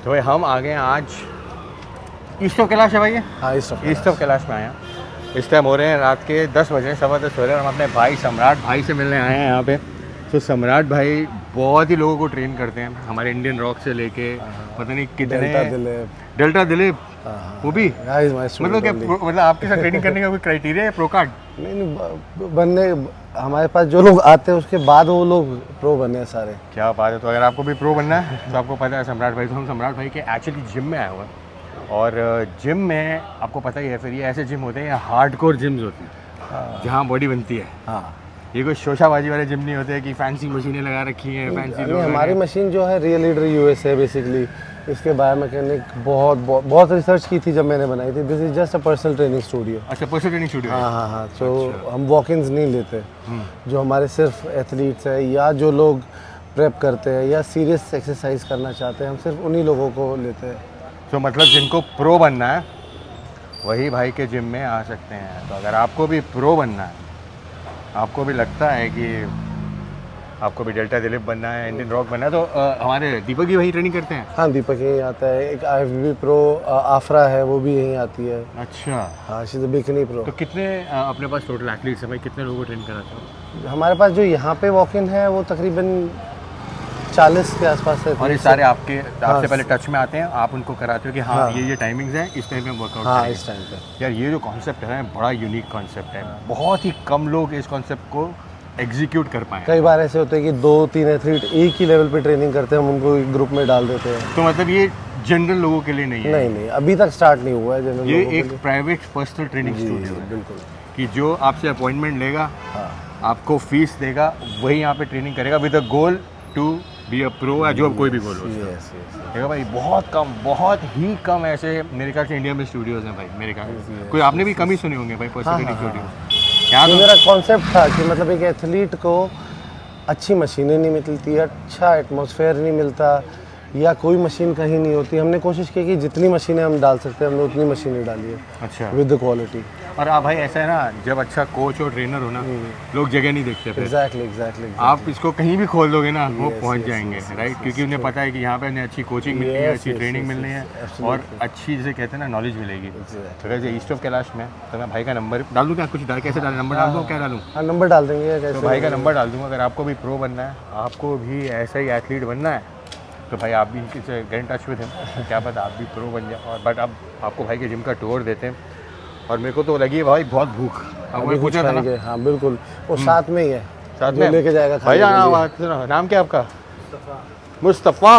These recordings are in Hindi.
तो भाई हम आ गए हैं आज ईस्ट ऑफ कैलाश है भाई ये? हाँ ईस्ट ऑफ कैलाश में आए हैं। इस टाइम हो रहे हैं रात के 10 बजे, 10:15 हो रहे हैं। हम अपने भाई सम्राट भाई से मिलने आए हैं यहाँ पे। तो सम्राट भाई बहुत ही लोगों को ट्रेन करते हैं, हमारे इंडियन रॉक से लेके पता नहीं कितने। डेल्टा दिलीप वो भी मतलब क्या मतलब आपके साथ ट्रेनिंग करने का कोई क्राइटेरिया है, प्रो कार्ड? नहीं बनने, हमारे पास जो लोग आते हैं उसके बाद वो लोग प्रो बने हैं सारे। क्या बात है। तो अगर आपको भी प्रो बनना है तो आपको पता है सम्राट भाई। तो हम सम्राट भाई के एक्चुअली जिम में आए हुए हैं, और जिम में आपको पता ही है फिर ये ऐसे जिम होते हैं, हार्डकोर जिम्स होती हैं जहाँ बॉडी बनती है। हाँ, ये कोई शोशाबाजी वाले जिम नहीं होते कि फैंसी मशीनें लगा रखी हैं, फैंसी लोग। हमारी मशीन जो है रियल लीडर यूएस है बेसिकली। इसके बायोमैकेनिक बहुत रिसर्च की थी जब मैंने बनाई थी। This is just a personal training studio. अच्छा, पर्सनल ट्रेनिंग स्टूडियो। हाँ। तो हम वॉक-इन्स नहीं लेते। जो हमारे सिर्फ एथलीट्स है या जो लोग प्रेप करते हैं या सीरियस एक्सरसाइज करना चाहते हैं, हम सिर्फ उन्हीं लोगों को लेते हैं। तो मतलब जिनको प्रो बनना है वही भाई के जिम में आ सकते हैं। तो अगर आपको भी प्रो बनना है, आपको भी लगता है कि आपको भी डेल्टा दिलीप बनना है, इंडियन रॉक बनना है, तो हमारे दीपक जी वही ट्रेनिंग करते हैं। हाँ, दीपक यहीं आता है। एक IFBB प्रो आफरा है, वो भी यहीं आती है। अच्छा। हाँ, she is a bikini pro. तो कितने अपने पास टोटल एथलीट्स हैं भाई, कितने लोगों को ट्रेन कराते हो? हमारे पास जो यहाँ पे वॉक इन है वो तकरीबन 40 के आसपास है। और ये सारे आपके आपसे पहले टच में आते हैं, आप उनको कराते हो कि हाँ, ये टाइमिंग्स हैं, इस टाइम पे वर्कआउट हाँ, करेंगे। इस टाइम पे। यार ये जो कॉन्सेप्ट है बड़ा यूनिक कॉन्सेप्ट है। बहुत ही कम लोग इस कॉन्सेप्ट को एग्जीक्यूट कर पाए। कई बार ऐसे होते हैं कि 2-3 एथलीट एक ही लेवल पे ट्रेनिंग करते हैं, हम उनको एक ग्रुप में डाल देते हैं। तो मतलब ये जनरल लोगों के लिए नहीं है? नहीं, अभी तक स्टार्ट नहीं हुआ है जनरल ये लोगों के एक लिए। प्राइवेट पर्सनल ट्रेनिंग स्टूडियो है। बिल्कुल। कि जो आपसे अपॉइंटमेंट लेगा, हाँ, आपको फीस देगा, वही यहाँ पे ट्रेनिंग करेगा with a goal to be a pro, या जो कोई भी गोल हो। यस। देखो भाई बहुत ही कम ऐसे मेरे ख्याल से इंडिया में स्टूडियोज हैं भाई, मेरे ख्याल से। कोई आपने भी कम ही सुने होंगे भाई पर्सनल ट्रेनिंग स्टूडियो। क्या तो मेरा कॉन्सेप्ट था कि मतलब एक एथलीट को अच्छी मशीनें नहीं मिलती, अच्छा एटमॉस्फेयर नहीं मिलता, या कोई मशीन कहीं नहीं होती। हमने कोशिश की कि जितनी मशीनें हम डाल सकते हैं हमने उतनी मशीनें डाली है। अच्छा। With the quality. और आप भाई ऐसा है ना, जब अच्छा कोच और ट्रेनर हो ना, लोग जगह नहीं देखते फिर। एग्जैक्टली। आप इसको कहीं भी खोल दोगे ना, वो पहुंच जाएंगे, राइट? क्योंकि उन्हें पता है कि यहाँ पे उन्हें अच्छी कोचिंग मिलनी है, अच्छी ट्रेनिंग मिलनी है, और अच्छी जिसे कहते हैं ना नॉलेज मिलेगी। तो वैसे ईस्ट ऑफ कैलाश में तो मैं भाई का नंबर डाल दूँ क्या? कुछ कैसे डाल, नंबर डाल दूँ, क्या डालूँ? हाँ, नंबर डाल देंगे। तो भाई का नंबर डाल दूँगा। अगर आपको भी प्रो बनना है, आपको भी ऐसा ही एथलीट बनना है, तो भाई आप भी किसी get in touch with him, क्या पता आप भी प्रो बन जाए। और बट अब आपको भाई के जिम का टूर देते हैं, और मेरे को तो लगी भाई बहुत भूख। अब मैं पूछा था ना। हाँ बिल्कुल, वो साथ में ही है, साथ जो में लेके जाएगा भाई। नाम क्या आपका? मुस्तफ़ा।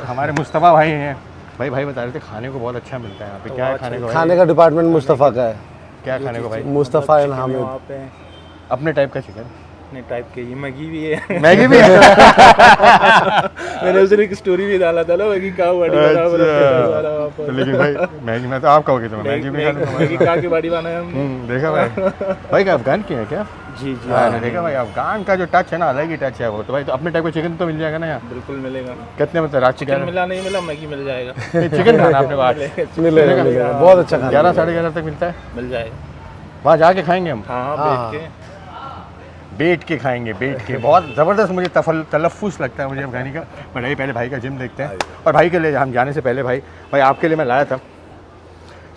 हमारे मुस्तफ़ा भाई हैं। भाई बता रहे थे खाने को बहुत अच्छा मिलता है यहाँ पे। क्या है खाने को? खाने का डिपार्टमेंट मुस्तफ़ा का है। क्या खाने को भाई? मुस्तफ़ा एंड हामिद। अपने टाइप का चिकन अपने टाइप के। ये मैगी भी है। मैगी भी है। मैंने उसने एक स्टोरी भी डाला था ना, मैगी का बड़ी बना तो लेकिन भाई मैगी में तो आप कहोगे तो मैं मैगी भी खा लूंगा। मैगी का के बड़ी बनाया हमने। देखा भाई का अफगान की है क्या? जी। हाँ, देखा भाई अफगान का जो टच है ना, अलग ही टच है वो। तो भाई तो अपने टाइप का चिकन तो मिल जाएगा ना यहाँ? बिल्कुल मिलेगा। कितने मतलब रात चिकन मिला नहीं मिला, मैगी मिल जाएगा। चिकन खाना आपने बात मिलेगा, बहुत अच्छा खाना। 11 साढ़े 11 तक मिलता है, मिल जाएगा। वहाँ जाके खाएंगे हम। हाँ, बैठ के खाएंगे, बैठ के। बहुत ज़बरदस्त मुझे तलफ़्फ़ुज़ लगता है मुझे अफगानी का। बट पहले भाई का जिम देखते हैं। और भाई के लिए हम जाने से पहले भाई आपके लिए मैं लाया था।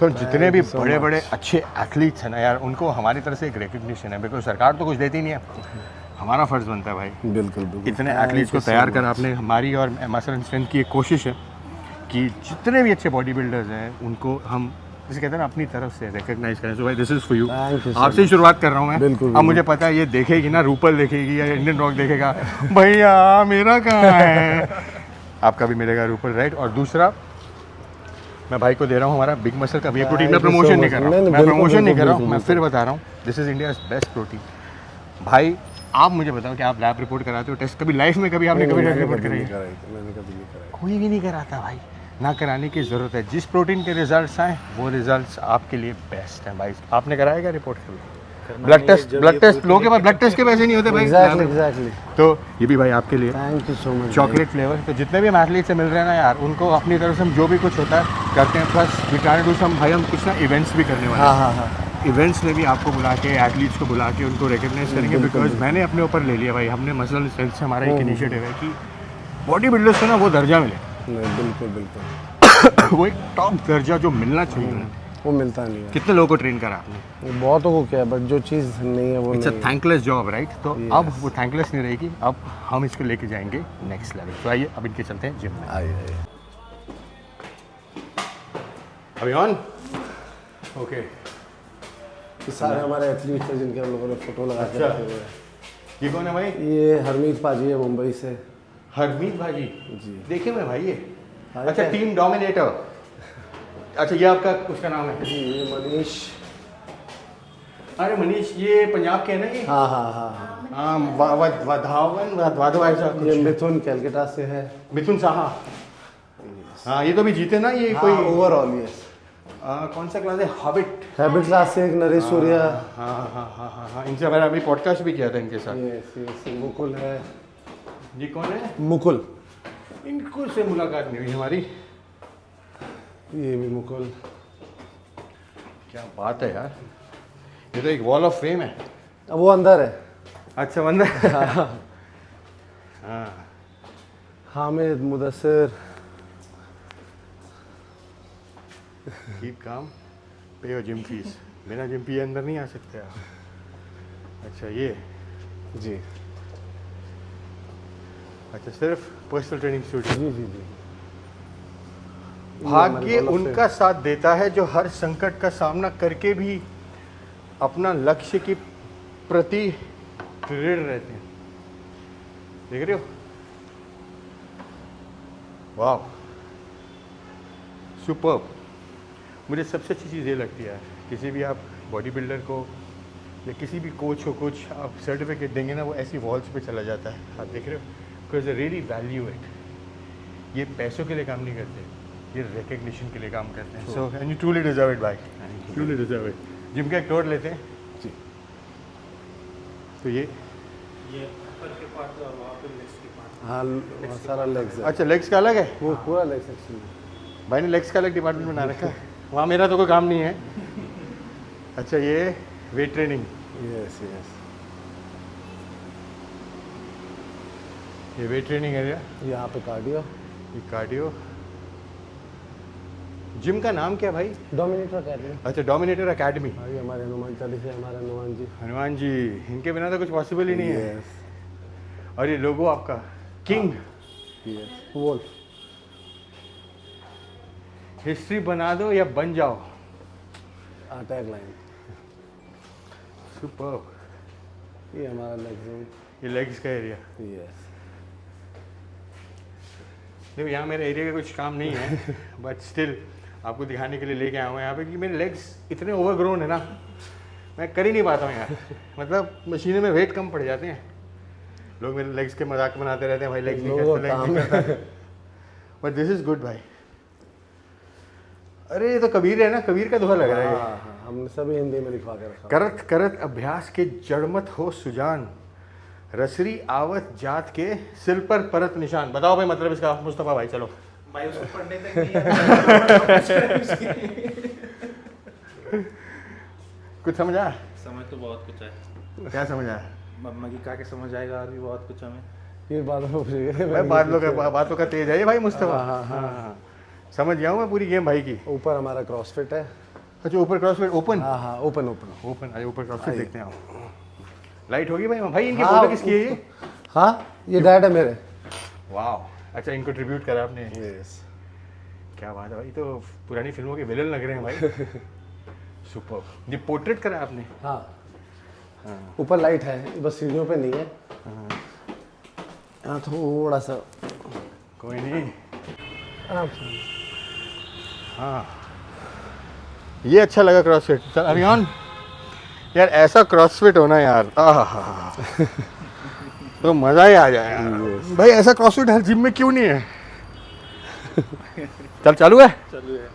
तो जितने भी बड़े बड़े अच्छे एथलीट्स हैं ना यार, उनको हमारी तरफ से एक रिकग्निशन है, बिकॉज सरकार तो कुछ देती नहीं है, हमारा फ़र्ज़ बनता है भाई। बिल्कुल। इतने एथलीट्स को तैयार कर आपने, हमारी और मसल स्ट्रेंथ की एक कोशिश है कि जितने भी अच्छे बॉडी बिल्डर्स हैं उनको हम जैसे कहते हैं ना अपनी तरफ से रिकग्नाइज करें। सो भाई दिस इज़ फॉर यू। आपसे ही शुरुआत कर रहा हूँ मैं। बिल्कुल। अब मुझे पता है ये देखेगी ना, रूपल देखेगी या इंडियन रॉक देखेगा, भैया मेरा कहाँ है? आपका भी मिलेगा रूपल, राइट? और दूसरा मैं भाई को दे रहा हूँ हमारा बिग मसल का प्रोटीन। मैं प्रमोशन नहीं कर रहा हूँ, मैं प्रमोशन नहीं कर रहा हूँ, मैं फिर बता रहा हूँ, this is India's best protein. भाई आप मुझे बताओ कि आप लैब रिपोर्ट कराते हो टेस्ट? कभी लाइफ में कभी आपने कभी लैब रिपोर्ट कराई? कोई भी नहीं कराता भाई, ना कराने की ज़रूरत है। जिस प्रोटीन के रिजल्ट्स आए वो रिजल्ट्स आपके लिए बेस्ट हैं भाई। आपने कराया क्या रिपोर्ट कभी? ब्लड टेस्ट लोगों के पास ब्लड टेस्ट के पैसे नहीं होते भाई। एग्जैक्टली। तो ये भी भाई आपके लिए thank you so much. Chocolate flavour. तो जितने भी हम एथलीट से मिल रहे हैं ना यार, उनको अपनी तरफ से हम जो भी कुछ होता है करते हैं। Plus we try to some भाई हम कुछ ना इवेंट्स भी करने वाले हैं। हाँ। इवेंट्स में भी आपको बुला के, एथलीट्स को बुला के उनको रिकग्नाइज करेंगे। बिकॉज मैंने अपने ऊपर ले लिया भाई, हमने मसल स्ट्रेंथ से हमारा एक इनिशिएटिव है कि बॉडी बिल्डर्स को ना वो दर्जा मिले नहीं बिल्कुल बिल्कुल वो एक टॉप दर्जा जो मिलना चाहिए ना, वो मिलता नहीं है। कितने लोगों को ट्रेन करा आपने? बहुतों को क्या है, बट जो चीज़ नहीं है वो इट्स अ नहीं है। Thankless job right. तो अब वो थैंकलेस नहीं रहेगी, अब हम इसको लेके जाएंगे नेक्स्ट लेवल। तो आइए अब इनके चलते हैं जिम में। आइए आइए। अभी ऑन ओके। ये सारे हमारे एथलीट्स हैं जिनके हम लोगों ने फोटो लगा के अच्छा। रखे हुए हैं। ये कौन है भाई? ये हरमीत पाजी है मुंबई से। हरमीत भाजी जी। देखे मैं भाई ये। हाँ, अच्छा क्या? Team dominator. अच्छा ये आपका उसका नाम है? जी ये मनीष। अरे मनीष ये पंजाब के है ना ये? हाँ हाँ हाँ हाँ। हाँ वाधव ऐसा ये कुछ। मिथुन कैलकाटा से है। मिथुन साहा। हाँ ये तो भी जीते ना ये कोई ओवरऑल ये कौन सा क्लास है? हॉबिट। हैबिट क्लास से एक नरेश सूर्या। हाँ हाँ हाँ हाँ हाँ इनसे हमारा अभी पॉडकास्ट भी किया था इनके साथ। ये मुकुल है। जी कौन है? मुकुल। इनको से मुलाकात नहीं हुई हमारी। ये भी मुकुल। क्या बात है यार, ये तो एक वॉल ऑफ फेम है। अब वो अंदर है। अच्छा बंदा। हाँ हामिद मुदस्सिर। कीप काम पे योर जिम फीस। बिना जिम फी अंदर नहीं आ सकते आप। अच्छा ये जी अच्छा सिर्फ पर्सनल ट्रेनिंग स्टूडियो। जी जी जी। भाग्य उनका साथ देता है जो हर संकट का सामना करके भी अपना लक्ष्य के प्रति दृढ़ रहते हैं। देख रहे हो? वाह सुपर्ब। मुझे सबसे अच्छी चीज़ ये लगती है किसी भी आप बॉडी बिल्डर को या किसी भी कोच को कुछ आप सर्टिफिकेट देंगे ना, वो ऐसी वॉल्स पे चला जाता है। आप देख रहे हो? Because really value it. ये पैसों के लिए काम नहीं करते, ये रिकग्निशन के लिए काम करते हैं। So and you truly deserve it भाई, ट्रूली डिजर्व इट। जिम का एक टूर लेते हैं जी। तो ये ऊपर के पार्ट और वहाँ पे लेग्स के पार्ट। हाँ वहाँ सारा लेग्स है। अच्छा लेग्स का अलग है? वो पूरा लेग सेक्शन है। भाई ने लेग्स का अलग डिपार्टमेंट बना रखा है। वहाँ मेरा तो कोई काम नहीं है। अच्छा ये वेट ट्रेनिंग। Yes yes. ये वेट ट्रेनिंग एरिया, यहाँ पे कार्डियो। ये कार्डियो। जिम का नाम क्या भाई? Dominator academy. अच्छा डोमिनेटर एकेडमी। हाँ ये हमारे हनुमान चालीसा है, हमारे हनुमान जी। हनुमान जी, इनके बिना तो कुछ पॉसिबल ही नहीं है। यस और ये लोगो आपका किंग। यस। बोल। हिस्ट्री बना दो या बन जाओ। Tag line. सुपर। ये हमारा लेग जोन। ये लेग्स का एरिया। यस। देखो यहाँ मेरे एरिया का कुछ काम नहीं है बट स्टिल आपको दिखाने के लिए लेके आया हूँ यहाँ पे कि मेरे लेग्स इतने ओवरग्रोन है ना, मैं कर ही नहीं पाता हूँ यार। मतलब मशीनों में वेट कम पड़ जाते हैं। लोग मेरे लेग्स के मजाक बनाते रहते हैं, भाई लेग्स नहीं करते, लेग्स नहीं करता। बट दिस इज गुड भाई। अरे ये तो कबीर है ना, कबीर का दोहा लग रहा है ये। हाँ हाँ हमने सभी हिंदी में लिखवा के रखा। करत करत अभ्यास के जड़मत हो सुजान, रसरी आवत जात के सिल पर परत निशान। बताओ भाई मतलब इसका मुस्तफा भाई। चलो भाई उसको पढ़ने तक नहीं आता। कुछ समझ आया? समझ तो बहुत कुछ है। क्या समझ आया? मम्मा की कहा के समझ आएगा और भी बहुत कुछ हमें। ये बात हो रही है। भाई बातों का तेज है ये भाई मुस्तफा। हाँ, हाँ, हाँ समझ गया हूँ मैं पूरी गेम भाई की। ऊपर हमारा क्रॉसफिट है। अच्छा ऊपर क्रॉसफिट ओपन। हाँ हाँ ओपन ओपन। ओपन अरे ऊपर क्रॉसफिट देखते हैं आप। लाइट होगी भाई। भाई इनकी हाँ, फोटो किसकी है ये? हाँ ये डैड है मेरे। वाह अच्छा इनको ट्रिब्यूट करा आपने। यस। क्या बात है भाई, तो पुरानी फिल्मों के विलन लग रहे हैं भाई। सुपर। ये पोर्ट्रेट करा आपने? हाँ ऊपर लाइट है, बस सीढ़ियों पे नहीं है। हाँ थोड़ा सा कोई नहीं। आराम से। हाँ ये अच्छा लगा क्रॉसफिट। चल अभी ऑन। यार ऐसा क्रॉसफिट होना यार, तो मज़ा ही आ जाए यार। भाई ऐसा क्रॉसफिट हर जिम में क्यों नहीं है? चल चालू है? चलो है।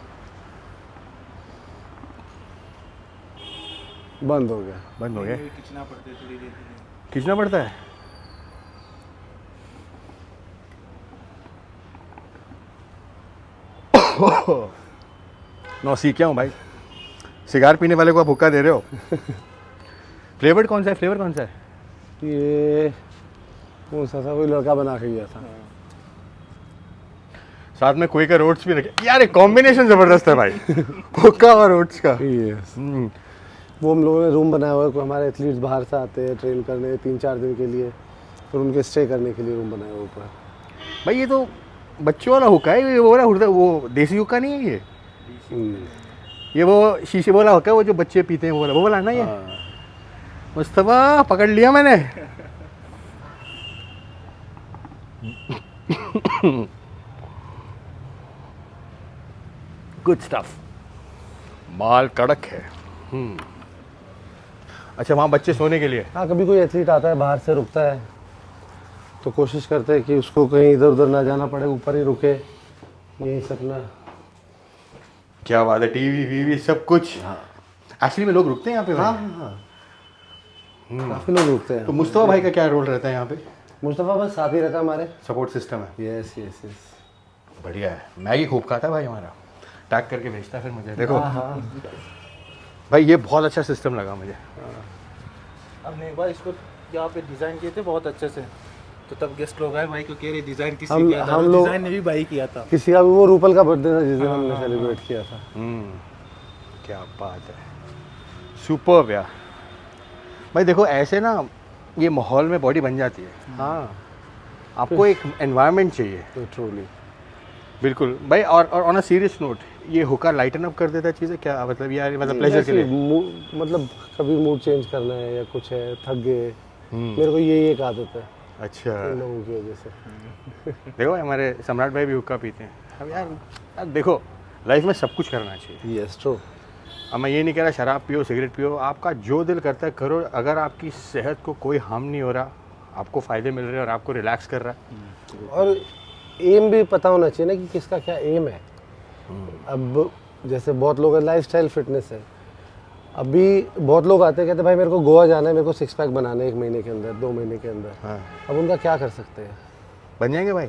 बंद हो गया। बंद हो गया। खींचना पड़ता है थोड़ी देर। खींचना पड़ता है। नौ सीख क्या हूँ भाई। सिगार पीने वाले को आप हुक्का दे रहे हो। फ्लेवर्ड कौन सा है? फ्लेवर कौन सा है? ये कौन सा था? कोई लड़का बना के गया था। साथ में क्वेकर ओट्स भी रखे यार, एक कॉम्बिनेशन जबरदस्त है भाई हुक्का और ओट्स का। वो हम लोगों ने रूम बनाया हुआ है, कोई हमारे एथलीट्स बाहर से आते हैं ट्रेन करने 3-4 दिन के लिए, फिर उनके स्टे करने के लिए रूम बनाया हुआ ऊपर। भाई ये तो बच्चों वाला हुक्का है, ये वो वाला वो देसी हुक्का नहीं है ये? ये वो शीशे वाला हुक्का है, वो जो बच्चे पीते हैं वो वाला है ना ये? मुस्तफा पकड़ लिया मैंने। गुड स्टफ, माल कड़क है। अच्छा वहाँ बच्चे सोने के लिए? हाँ, कभी कोई एथलीट आता है बाहर से रुकता है तो कोशिश करते हैं कि उसको कहीं इधर उधर ना जाना पड़े, ऊपर ही रुके, यही सपना। क्या बात है, टीवी वीवी सब कुछ। एक्चुअली में लोग रुकते हैं यहाँ पे? हाँ हाँ हाँ, काफ़ी लोग रुकते हैं। तो मुस्तफा भाई का क्या रोल रहता है यहाँ पे? मुस्तफ़ा बस साथ ही रहता है हमारे। सपोर्ट सिस्टम है। Yes yes yes. बढ़िया है। मैगी खूब खाता है भाई हमारा, टैग करके भेजता है फिर मुझे। देखो भाई ये बहुत अच्छा सिस्टम लगा मुझे। हमने एक बार इसको यहाँ पे डिज़ाइन किए थे बहुत अच्छे से, तो तब गेस्ट लोग आए, भाई को कह रहे डिज़ाइन किसी हम- किया था, हम लोग- डिज़ाइन ने भी भाई किया था। किसी का भी वो रूपल का बर्थडे था जिस दिन हमने सेलिब्रेट किया था। क्या बात है, सुपर्ब यार। भाई देखो ऐसे ना ये माहौल में बॉडी बन जाती है। हाँ, आपको एक एनवायरनमेंट चाहिए। ट्रूली। बिल्कुल भाई। और ऑन अ सीरियस नोट, ये हुक्का लाइटन अप कर देता है चीज़ें क्या? मतलब यार मतलब प्लेजर के लिए? मतलब कभी मूड चेंज करना है या कुछ है, थक गए, मेरे को यही एक आदत है अच्छा। इन लोगों की वजह से। देखो हमारे सम्राट भाई भी हुक्का पीते हैं। अब यार देखो लाइफ में सब कुछ करना चाहिए। Yes true. अब मैं ये नहीं कह रहा शराब पियो सिगरेट पियो, आपका जो दिल करता है करो। अगर आपकी सेहत को कोई हार्म नहीं हो रहा, आपको फ़ायदे मिल रहे हैं और आपको रिलैक्स कर रहा है। और एम भी पता होना चाहिए ना कि किसका क्या एम है। अब जैसे बहुत लोग लाइफस्टाइल फिटनेस है, अभी बहुत लोग आते हैं कहते हैं भाई मेरे को गोवा जाना है, मेरे को 6 पैक बनाना है 1 महीने के अंदर, 2 महीने के अंदर। हाँ। अब उनका क्या कर सकते हैं? बन जाएंगे भाई।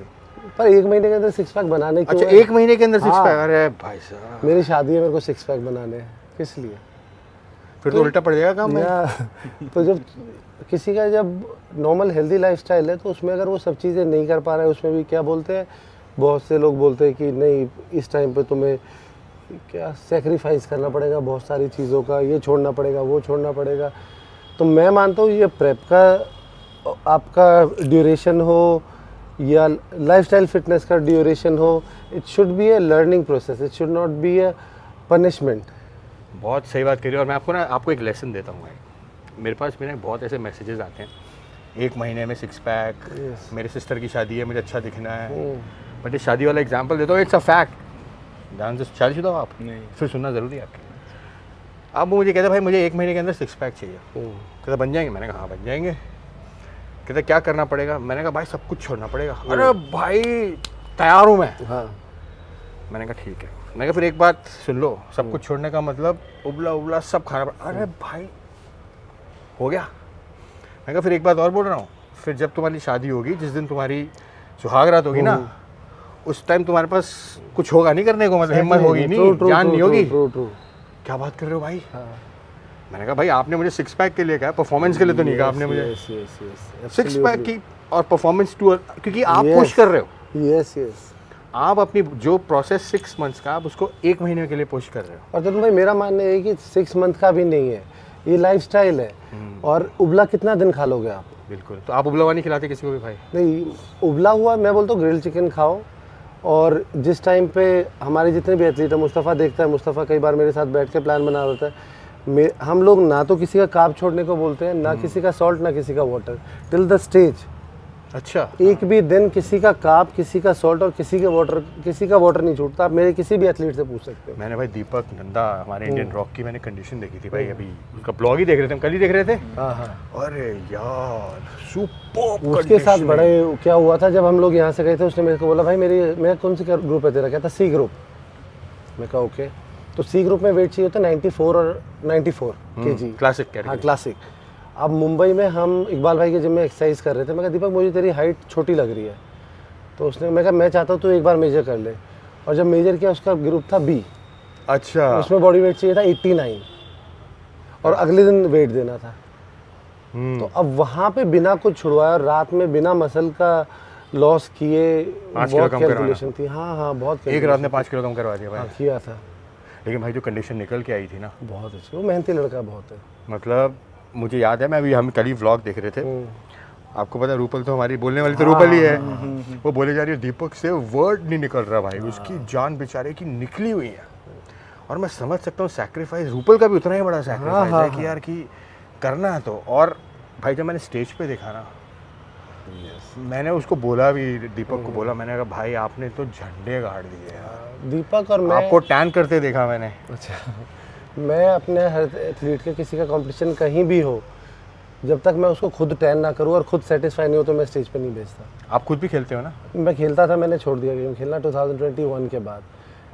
पर 1 महीने के अंदर 6 पैक बनाने क्यों अच्छा है? 1 महीने के अंदर 6 हाँ। पैक? अरे भाई साहब मेरी शादी है, मेरे को 6 पैक बनाने हैं, किस लिए? फिर तो उल्टा पड़ जाएगा काम भाई। या तो जब किसी का जब नॉर्मल हेल्दी लाइफस्टाइल है तो उसमें अगर वो सब चीज़ें नहीं कर पा रहा है, उसमें भी क्या बोलते हैं, बहुत से लोग बोलते हैं कि नहीं इस टाइम पे तुम्हें क्या सेक्रीफाइस करना पड़ेगा बहुत सारी चीज़ों का, ये छोड़ना पड़ेगा वो छोड़ना पड़ेगा। तो मैं मानता हूँ ये प्रेप का आपका ड्यूरेशन हो या लाइफस्टाइल फिटनेस का ड्यूरेशन हो, it should be A learning process, it should not be A punishment. बहुत सही बात करी। और मैं आपको एक लेसन देता हूँ भाई। मेरे पास मेरे बहुत ऐसे मैसेजेस आते हैं, 1 महीने में 6 पैक, मेरे सिस्टर की शादी है, मुझे अच्छा दिखना है। बट ये शादी वाला एग्जांपल देता हूँ, इट्स अ फैक्ट। ध्यान से शादीशुदा हो आप? नहीं। फिर सुनना ज़रूरी है आपके। अब वो मुझे कहता भाई मुझे 1 महीने के अंदर 6 पैक चाहिए। कहता बन जाएंगे? मैंने कहा हाँ बन जाएंगे। कहता क्या करना पड़ेगा? मैंने कहा भाई सब कुछ छोड़ना पड़ेगा। अरे भाई तैयार हूँ मैं। हाँ, मैंने कहा ठीक है। मैंने कहा फिर एक बात सुन लो, सब कुछ छोड़ने का मतलब उबला उबला सब खाना पड़ा। अरे भाई हो गया। मैंने कहा फिर एक बात और बोल रहा हूँ, फिर जब तुम्हारी शादी होगी, जिस दिन तुम्हारी सुहागरात होगी ना, उस टाइम तुम्हारे पास कुछ होगा नहीं करने को, मतलब हिम्मत होगी नहीं, जान नहीं होगी। क्या बात कर रहे हो भाई? मैंने कहा भाई आपने मुझे 6 पैक के लिए कहा, परफॉर्मेंस के लिए तो नहीं कहा आपने मुझे। 6 पैक की और परफॉर्मेंस टू, क्योंकि आप पुश कर रहे हो। Yes yes. आप अपनी जो प्रोसेस 6 मंथ्स का, आप उसको 1 महीने के लिए पुश कर रहे हो। और तरुण भाई मेरा मानना है कि 6 मंथ का भी नहीं है, ये लाइफस्टाइल है। और उबला कितना दिन खा लोगे आप? बिल्कुल। तो आप उबला हुआ नहीं खिलाते किसी को भी भाई? नहीं, उबला हुआ मैं बोलता हूँ ग्रिल चिकन खाओ। और जिस टाइम पे हमारे जितने भी एथलीट है, मुस्तफ़ा देखता है, मुस्तफ़ा कई बार मेरे साथ बैठ के प्लान बना होता है। हम लोग ना तो किसी का कार्ब छोड़ने को बोलते हैं, ना किसी का सॉल्ट, ना किसी का वाटर, टिल द स्टेज। अच्छा। एक भी दिन किसी का कार्ब, किसी का सॉल्ट और किसी का वाटर नहीं छूटता। आप मेरे किसी भी एथलीट से पूछ सकते हो। मैंने भाई दीपक नंदा हमारे इंडियन रॉक की मैंने कंडीशन देखी थी भाई, अभी उसका ब्लॉग ही देख रहे थे हम, कल ही देख रहे थे। हाँ हाँ। अरे यार सुपर। उसके साथ बड़े क्या हुआ था जब हम लोग यहाँ से गए थे, उसने मेरे को बोला भाई मेरा कौन सी ग्रुप है तेरा? कहता सी ग्रुप। मैं कहा ओके। तो सी ग्रुप में वेट चाहिए होता 94 और 94 kg, क्लासिक हाँ कैटेगरी। क्लासिक। अब मुंबई में हम इकबाल भाई के जिम में एक्सरसाइज कर रहे थे। मैं कहा दीपक मुझे तेरी हाइट छोटी लग रही है। तो उसने, मैं कहा मैं चाहता हूँ तू एक बार मेजर कर ले। और जब मेजर किया उसका ग्रुप था बी। अच्छा। उसमें बॉडी वेट चाहिए था 89 और अगले दिन वेट देना था। तो अब वहाँ पे बिना कुछ छुड़वाया और रात में बिना मसल का लॉस किए, 5 किलो बहुत कम करवाना। कैलकुलेशन थी। हाँ हाँ बहुत एक रात में 5 किलो कम करवा दिया भाई। हाँ, किया था। लेकिन भाई जो कंडीशन निकल के आई थी ना, बहुत अच्छी, वो मेहनती लड़का बहुत है। मतलब मुझे याद है, मैं अभी हम कल ही व्लॉग देख रहे थे, आपको पता है रूपल तो हमारी बोलने वाली तो रूपल ही है, वो बोले जा रही है दीपक से वर्ड नहीं निकल रहा भाई, उसकी जान बेचारे की निकली हुई है। और मैं समझ सकता हूँ सैक्रिफाइस रूपल का भी उतना ही बड़ा सैक्रिफाइस है कि यार कि करना है तो। और भाई जब मैंने स्टेज पे देखा ना, मैंने उसको बोला भी, दीपक को बोला, मैंने कहा भाई आपने तो झंडे गाड़ दिए यार, दीपक और मैं आपको टैन करते देखा मैंने। अच्छा, मैं अपने हर एथलीट के किसी का कंपटीशन कहीं भी हो, जब तक मैं उसको खुद टैन ना करूँ और खुद सेटिस्फाई नहीं हो तो मैं स्टेज पे नहीं भेजता। आप खुद भी खेलते हो ना? मैं खेलता था, मैंने छोड़ दिया गेम खेलना 2021 के बाद।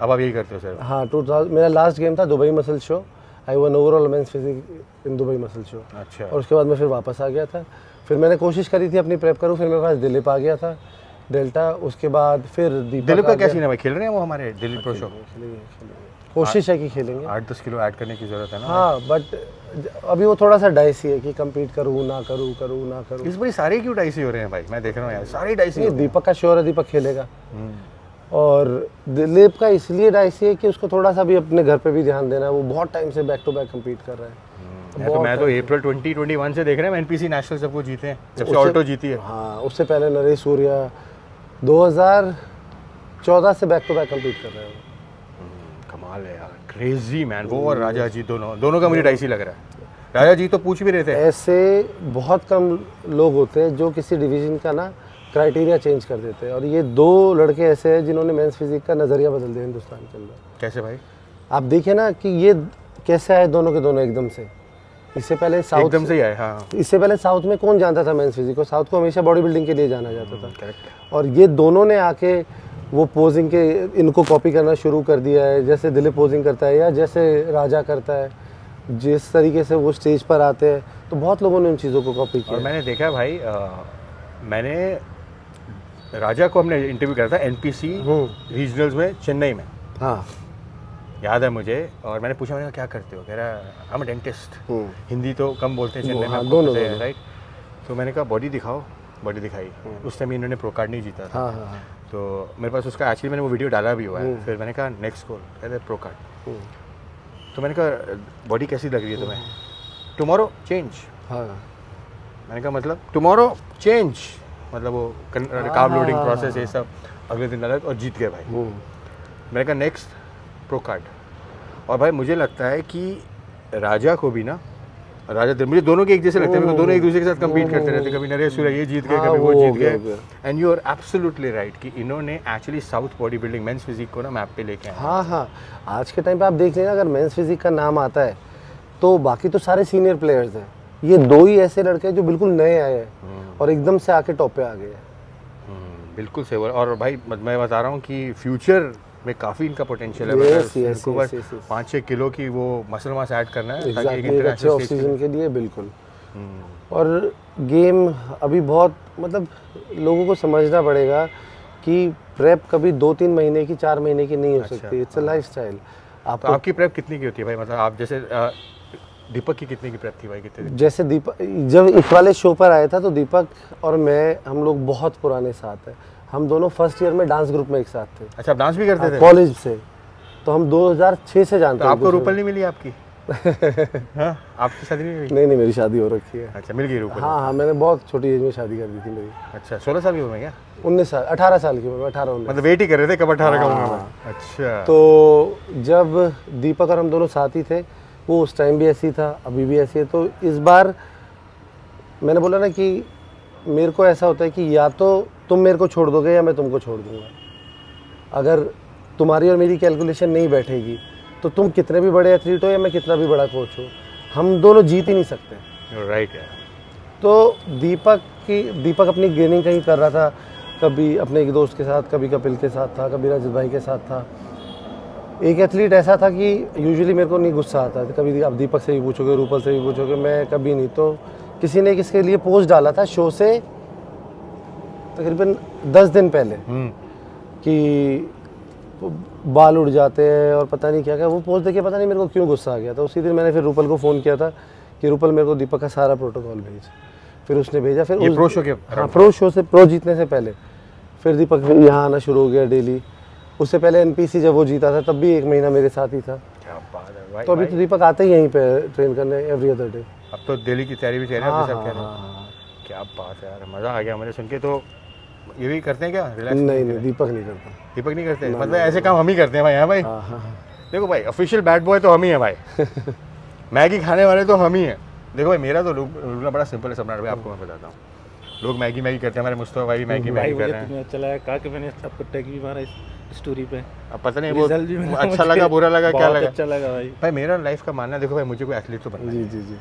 अब आप यही करते हो सर? हाँ, 2000 मेरा लास्ट गेम था Dubai muscle show. I won overall men's physique in Dubai muscle show. अच्छा। और उसके बाद मैं फिर वापस आ गया था। फिर मैंने कोशिश करी थी अपनी प्रेप करूँ, फिर मेरे पास दिलीप आ गया था, डेल्टा। उसके बाद फिर दिलीप का क्या सीन है भाई, खेल रहे हैं वो हमारे दिलीप प्रो शो? कोशिश है कि खेलेंगे। 8-10 किलो ऐड करने की जरूरत है ना। हाँ, बट अभी वो थोड़ा सा डाइसी है कि कम्पीट करूँ ना करूँ, करूँ ना करूँ। इस बार सारे क्यों डाइसी हो रहे हैं भाई? मैं देख रहा हूँ यार सारे डाइसी नहीं, हो रहे हैं। दीपक का श्योर है, दीपक खेलेगा। और दिलीप का इसलिए डाइसी है कि उसको थोड़ा सा भी अपने घर पे भी ध्यान देना है। वो बहुत टाइम से बैक टू बैक कम्पीट कर रहा है। मैं तो अप्रैल 2021 से देख रहे हैं एनपीसी नेशनल सब कुछ जीते हैं, जब से ऑल्टो जीती है। हाँ, उससे पहले नरेश सूर्या 2014 से बैक टू बैक कम्पीट कर रहे हैं। कमाल है यार, क्रेजी मैन। वो और राजा जी दोनों का मुझे डाइसी लग रहा है। राजा जी तो पूछ भी रहे थे। ऐसे बहुत कम लोग होते हैं जो किसी डिवीजन का ना क्राइटेरिया चेंज कर देते हैं, और ये दो लड़के ऐसे हैं जिन्होंने मेंस फिजिक का नज़रिया बदल दिया हिंदुस्तान के अंदर। कैसे भाई? आप देखिए ना कि ये कैसे आए दोनों के दोनों एकदम से। इससे पहले साउथ एकदम से ही आए। हाँ, इससे पहले साउथ में कौन जानता था मेंस फिजिक को? साउथ को हमेशा बॉडी बिल्डिंग के लिए जाना जाता था। करेक्ट। और ये दोनों ने आके वो पोजिंग के इनको कॉपी करना शुरू कर दिया है, जैसे दिलीप पोजिंग करता है या जैसे राजा करता है। जिस तरीके से वो स्टेज पर आते हैं तो बहुत लोगों ने उन चीज़ों को कॉपी किया। और मैंने देखा भाई, मैंने राजा को हमने इंटरव्यू करा था एनपीसी रीजनल्स में चेन्नई में, हाँ, याद है मुझे। और मैंने पूछा, मैंने कहा क्या करते हो? कह रहा I am a dentist. Hindi तो कम बोलते हैं चेन्नई में, हाँ, आपको दोनों पता है, राइट? तो मैंने कहा बॉडी दिखाओ, बॉडी दिखाई। उस टाइम इन्होंने प्रो कार्ड नहीं जीता था। हाँ, हाँ, तो मेरे पास उसका एक्चुअली मैंने वो वीडियो डाला भी हुआ है। फिर मैंने कहा नेक्स्ट गोल, कहते प्रो कार्ड। तो मैंने कहा बॉडी कैसी लग रही है तुम्हें? Tomorrow change. हाँ, मैंने कहा मतलब टुमारो चेंज, मतलब वो कार्ब लोडिंग प्रोसेस ये सब अगले दिन अलग, और जीत गए भाई। मैंने कहा नेक्स्ट प्रो कार्ड। और भाई मुझे लगता है कि राजा को भी ना, मुझे दोनों के एक जैसे लगते हैं, मेरे को दोनों एक दूसरे के साथ कम्पीट करते रहते। कभी नरेश सूर्या ये जीत गए, हाँ, कभी वो वो जीत हो गया, गए। And you are absolutely right कि इन्होंने actually south body building men's physique को ना मैप पे लेके आए। हाँ, हाँ, आज के टाइम पे आप देख लेना, अगर मेंस फिजिक का नाम आता है तो बाकी तो सारे सीनियर प्लेयर्स हैं। ये दो ही ऐसे लड़के हैं जो बिल्कुल नए आए हैं और एकदम से आके टॉप पे आ गए हैं। बिल्कुल सही। और भाई मैं बता रहा हूँ कि फ्यूचर में काफ़ी इनका पोटेंशियल है। Yes, इनको yes, बस yes, yes. 5-6 किलो की वो मसल मास ऐड करना है ताकि एक Exactly, एक अच्छे इंटरनेशनल ऑफ स्टेज सीजन के लिए बिल्कुल। और गेम अभी बहुत, मतलब लोगों को समझना पड़ेगा कि प्रेप कभी 2-3 महीने की, 4 महीने की नहीं हो सकती। It's a lifestyle. तो आपको आपकी प्रेप कितनी की होती है भाई? मतलब आप जैसे दीपक की कितने की प्रेप थी भाई, कितने दिन? जैसे दीपक जब इस वाले शो पर आया था तो दीपक और मैं, हम लोग बहुत पुराने साथ हैं। हम दोनों फर्स्ट ईयर में डांस ग्रुप में एक साथ थे, अच्छा, आप डांस भी करते थे कॉलेज से। तो हम 2006 से जानते तो हैं। आपको रूपल नहीं मिली आपकी? हाँ, आपकी शादी नहीं हुई? नहीं, मेरी शादी हो रखी है। अच्छा, मिल गई रूपल? हाँ, हाँ, मैंने बहुत छोटी एज में शादी कर दी थी मेरी। अच्छा, 16 साल की उम्र में क्या? 19 साल, 18 साल की मैं, 18-19। मतलब वेट ही कर रहे थे कब 18 का होऊंगा मैं। अच्छा। तो जब दीपक और हम दोनों साथ ही थे, वो उस टाइम भी ऐसी था, अभी भी ऐसी है। तो इस बार मैंने बोला ना कि मेरे को ऐसा होता है कि या तो तुम मेरे को छोड़ दोगे या मैं तुमको छोड़ दूंगा। अगर तुम्हारी और मेरी कैलकुलेशन नहीं बैठेगी तो तुम कितने भी बड़े एथलीट हो या मैं कितना भी बड़ा कोच हो, हम दोनों जीत ही नहीं सकते। राइट यार। तो दीपक अपनी गेनिंग कहीं कर रहा था, कभी अपने एक दोस्त के साथ, कभी कपिल के साथ था, कभी रजत भाई के साथ था। एक एथलीट ऐसा था कि यूजुअली मेरे को नहीं गुस्सा आता था, कभी आप दीपक से भी पूछोगे, रूपल से भी पूछोगे, मैं कभी नहीं। तो किसी ने किसके लिए पोस्ट डाला था शो से तकरीबन 10 दिन पहले कि बाल उड़ जाते हैं और पता नहीं क्या क्या। वो पोस्ट देखे पता नहीं मेरे को क्यों गुस्सा आ गया था। उसी दिन मैंने फिर रूपल को फ़ोन किया था कि रूपल मेरे को दीपक का सारा प्रोटोकॉल भेज। फिर उसने भेजा। फिर ये प्रो शो के? हाँ, प्रो शो से, प्रो जीतने से पहले फिर दीपक यहाँ आना शुरू हो गया डेली। उससे पहले एनपीसी जब वो जीता था तब भी 1 महीना मेरे साथ ही था। क्या बात है भाई। तो अभी तो दीपक आते ही यहीं पे ट्रेन करने एवरी अदर डे। अब तो दिल्ली की तैयारी भी चल रही है, हाँ आप सब हाँ कह रहे हाँ हैं। हाँ। क्या बात है यार, मज़ा आ गया मुझे सुन के। तो ये भी करते हैं क्या, रिलैक्स? नहीं नहीं, दीपक नहीं करता। दीपक नहीं करते, मतलब ऐसे काम हम ही करते हैं भाई। हाँ भाई, हाँ हाँ हाँ। देखो भाई, ऑफिशियल बैड बॉय तो हम ही है भाई। मैगी खाने वाले तो हम ही हैं। देखो भाई, मेरा तो रूल बड़ा सिंपल है सम्राट भाई, आपको मैं बताता हूँ। लोग मैगी मैगी करते हैं, हमारे मुस्तफा भाई भी मैगी भाई मैगी कर मुझे रहे हैं। तुम्हें अच्छा लगा कहा कि मैंने आपको टैग भी मारा इस स्टोरी पे। अब पता नहीं वो रिजल्ट भी मिला अच्छा मुझे। लगा बुरा लगा क्या बहुत लगा। अच्छा लगा भाई। भाई मेरा लाइफ का मानना है, देखो भाई, मुझे कोई एथलीट तो बनना है, जी जी जी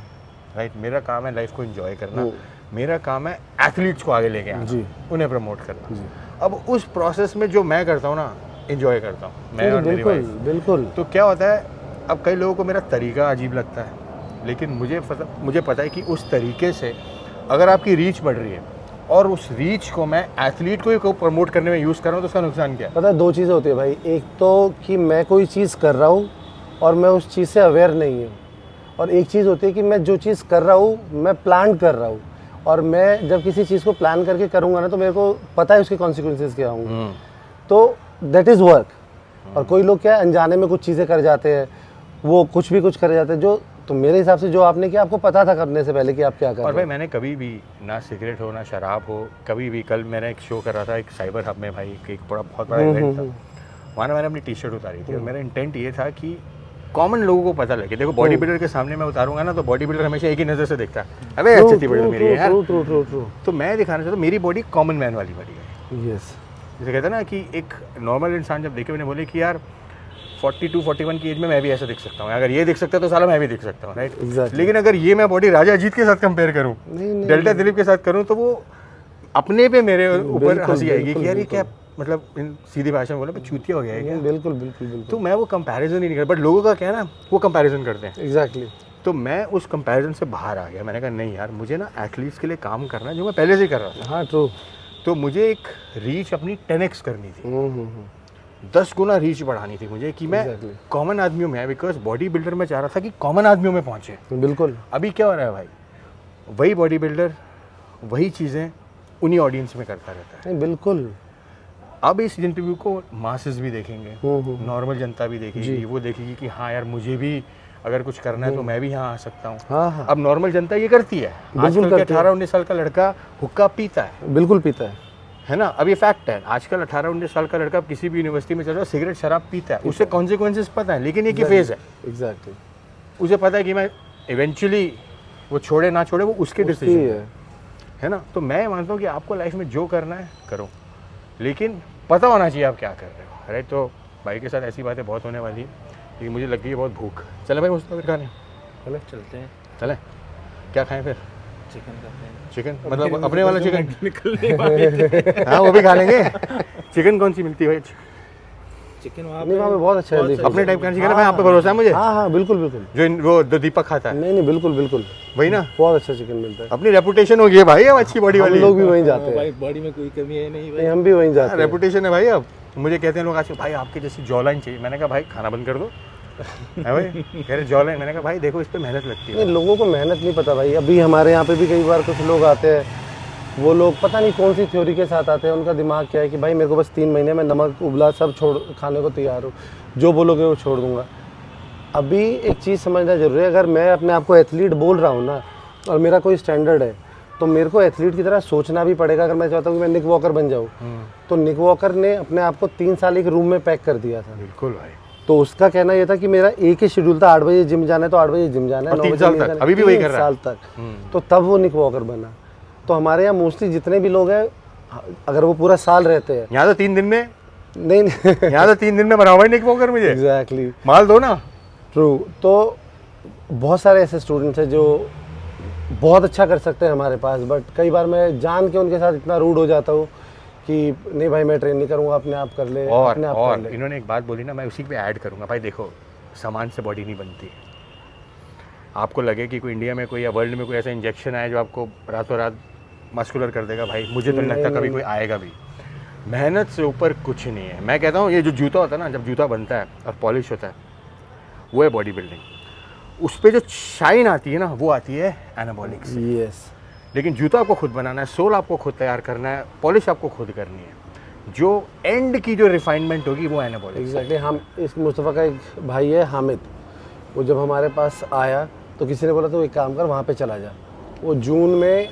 राइट। मेरा काम है लाइफ को एंजॉय करना। वो। मेरा काम है एथलीट्स को आगे लेके आना, जी। उन्हें प्रमोट करना। जी। अब उस प्रोसेस में जो मैं करता हूँ ना, एंजॉय करता हूँ मैं और मेरी बिल्कुल वाइफ। बिल्कुल। तो क्या होता है, अब कई लोगों को मेरा तरीका अजीब लगता है, लेकिन मुझे पता है कि उस तरीके से अगर आपकी रीच बढ़ रही है और उस रीच को मैं एथलीट को प्रमोट करने में यूज़ कर रहा हूँ, तो उसका नुकसान क्या है? पता है 2 चीज़ें होती है भाई। एक तो कि मैं कोई चीज़ कर रहा हूँ और मैं उस चीज़ से अवेयर नहीं हूँ, और एक चीज़ होती है कि मैं जो चीज़ कर रहा हूँ मैं प्लान कर रहा हूँ, और मैं जब किसी चीज़ को प्लान करके करूँगा ना तो मेरे को पता है उसके कॉन्सिक्वेंसेस क्या होंगे। तो दैट इज़ वर्क। और कोई लोग क्या है, अनजाने में कुछ चीज़ें कर जाते हैं, वो कुछ भी कुछ कर जाते हैं। जो तो मेरे हिसाब से जो आपने किया, आपको पता था करने से पहले कि आप क्या कर और रहे भाई हैं। मैंने कभी भी ना सिगरेट हो ना शराब हो, कभी भी। कल मैंने एक शो कर रहा था एक साइबर हब में भाई, एक बहुत बड़ा इवेंट था। वहाँ मैंने अपनी टी शर्ट उतारी थी और मेरा इंटेंट ये था कि कॉमन लोगों को पता लगे। देखो बॉडी बिल्डर के सामने मैं उतारूंगा ना, तो बॉडी बिल्डर हमेशा एक ही नज़र से देखता है, अबे अच्छी बड़ी मेरी है यार। True true true. तो मैं दिखाना चाहता हूँ मेरी बॉडी कॉमन मैन वाली बॉडी है। यस। जैसे कहते हैं ना कि एक नॉर्मल इंसान जब देखे, मैंने बोले कि यार 42-41 की एज में मैं भी ऐसा दिख सकता हूँ, अगर ये दिख सकता है तो साला मैं भी दिख सकता हूँ, राइट। Exactly. लेकिन अगर ये मैं बॉडी राजा अजीत के साथ कंपेयर करूँ, नहीं, डेल्टा दिलीप के साथ करूँ, तो वो अपने पे मेरे ऊपर बिल्कुल, हंसी आएगी बिल्कुल, कि यार ये क्या, बिल्कुल। मतलब इन सीधी भाषा में बोला चूतिया हो गया है क्या। बिल्कुल बिल्कुल बिल्कुल। तो मैं वो कंपैरिजन ही नहीं करता, बट लोगों का क्या है ना, वो कंपैरिजन करते हैं। एग्जैक्टली। तो मैं उस कंपैरिजन से बाहर आ गया। मैंने कहा नहीं यार, मुझे ना एथलीट्स के लिए काम करना है, जो मैं पहले से ही कर रहा था। हाँ ट्रू। तो मुझे एक रीच अपनी 10x करनी थी, 10 गुना रीच बढ़ानी थी मुझे, कि मैं Exactly. कॉमन आदमियों में, बिकॉज बॉडी बिल्डर में चाह रहा था कि कॉमन आदमियों में पहुंचे। बिल्कुल। अभी क्या हो रहा है भाई, वही बॉडी बिल्डर वही चीज़ें उन्हीं ऑडियंस में करता रहता है। नहीं बिल्कुल। अब इस इंटरव्यू को मासेस भी देखेंगे, नॉर्मल जनता भी देखेगी, वो देखेगी कि हाँ यार मुझे भी अगर कुछ करना है तो मैं भी यहाँ आ सकता हूँ। हाँ हाँ। अब नॉर्मल जनता ये करती है, आजकल के 18-19 साल का लड़का हुक्का पीता बिल्कुल पीता है ना। अब ये फैक्ट है, आजकल 18-19 साल का लड़का किसी भी यूनिवर्सिटी में चल रहा है, सिगरेट शराब पीता है, उससे कॉन्सिक्वेंसेस पता है, लेकिन ये की फेज है। एग्जैक्टली। उसे पता है कि मैं इवेंचुअली वो छोड़े ना छोड़े वो उसके डिसीजन है ना। तो मैं मानता हूँ कि आपको लाइफ में जो करना है करो, लेकिन पता होना चाहिए आप क्या कर रहे हो, राइट। तो भाई के साथ ऐसी बातें बहुत होने वाली है, लेकिन मुझे लग गई है बहुत भूख। चले भाई मुझे फिर खाने, चलो चलते हैं। चले क्या खाएं फिर? चिकन करते हैं। चिकन, मतलब अपने वाला चिकन निकलने वाले थे। हाँ वो भी खा लेंगे। चिकन कौन सी मिलती है भाई? चिकन वहाँ नहीं वहाँ पे बहुत अच्छा है। अपने टाइप का चिकन है भाई, आप पे भरोसा है मुझे। हाँ हाँ बिल्कुल बिल्कुल। वो दीपक खाता है नहीं नहीं बिल्कुल बिल्कुल, वही ना, बहुत अच्छा चिकन मिलता है। अपनी रेपुटेशन हो गई है भाई अब अच्छी बॉडी हम वाली। लोग भी वहीं जाते हैं। भाई बॉडी में कोई कमी है नहीं भाई। नहीं हम भी वहीं जाते हैं। रेपुटेशन है भाई। अब मुझे कहते हैं लोग आजकल, भाई आपके जैसी जॉलाइन चाहिए। मैंने कहा भाई खाना बंद कर दो है भाई, कह रहे जॉलाइन। मैंने कहा भाई देखो इस पे मेहनत लगती है। नहीं लोगों को मेहनत नहीं पता भाई। अभी हमारे यहाँ पे भी कई बार कुछ लोग आते हैं, वो लोग पता नहीं कौन सी थ्योरी के साथ आते हैं। उनका दिमाग क्या है कि भाई मेरे को बस 3 महीने में नमक उबला सब छोड़ खाने को तैयार हूँ, जो बोलोगे वो छोड़ दूंगा। अभी एक चीज़ समझना जरूरी है, अगर मैं अपने आप को एथलीट बोल रहा हूँ ना और मेरा कोई स्टैंडर्ड है, तो मेरे को एथलीट की तरह सोचना भी पड़ेगा। अगर मैं चाहता हूँ कि मैं निक वॉकर बन जाऊँ, तो निक वॉकर ने अपने आप को 3 साल एक रूम में पैक कर दिया था। बिल्कुल भाई। तो उसका कहना ये था कि मेरा एक ही शेड्यूल था, 8 बजे जिम जाना है तो 8 बजे जिम जाना है, और 9 3 बजे साल नहीं तक, जाना है। अभी भी वही 3 कर रहा है। साल तक। तो तब वो निक वॉकर बना। तो हमारे यहाँ मोस्टली जितने भी लोग हैं, अगर वो पूरा साल रहते हैं, यहाँ तो 3 दिन में, नहीं यहाँ तो 3 दिन में बनाओ भाई निक वॉकर मुझे। एग्जैक्टली माल दो ना। ट्रू। तो बहुत सारे ऐसे स्टूडेंट्स हैं जो बहुत अच्छा कर सकते हैं हमारे पास, बट कई बार मैं जान के उनके साथ इतना रूड हो जाता हूँ कि नहीं भाई मैं ट्रेन नहीं करूँगा, अपने आप कर ले, अपने आप कर और ले। इन्होंने एक बात बोली ना, मैं उसी पे ऐड करूँगा। भाई देखो, सामान से बॉडी नहीं बनती। आपको लगे कि कोई इंडिया में कोई या वर्ल्ड में कोई ऐसा इंजेक्शन आया जो आपको रातों रात मस्कुलर कर देगा, भाई मुझे तो नहीं लगता कभी कोई आएगा भी। मेहनत से ऊपर कुछ नहीं है। मैं कहता हूँ ये जो जूता होता है ना, जब जूता बनता है और पॉलिश होता है, वो है बॉडी बिल्डिंग। उस पर जो शाइन आती है ना, वो आती है एनाबॉलिक से। यस। लेकिन जूता आपको खुद बनाना है, सोल आपको खुद तैयार करना है, पॉलिश आपको खुद करनी है। जो एंड की जो रिफाइनमेंट होगी वो एनाबॉलिक। एग्जैक्टली हम इस मुस्तफ़ा का एक भाई है हामिद, वो जब हमारे पास आया तो किसी ने बोला तो एक काम कर वहाँ पे चला जा। वो जून में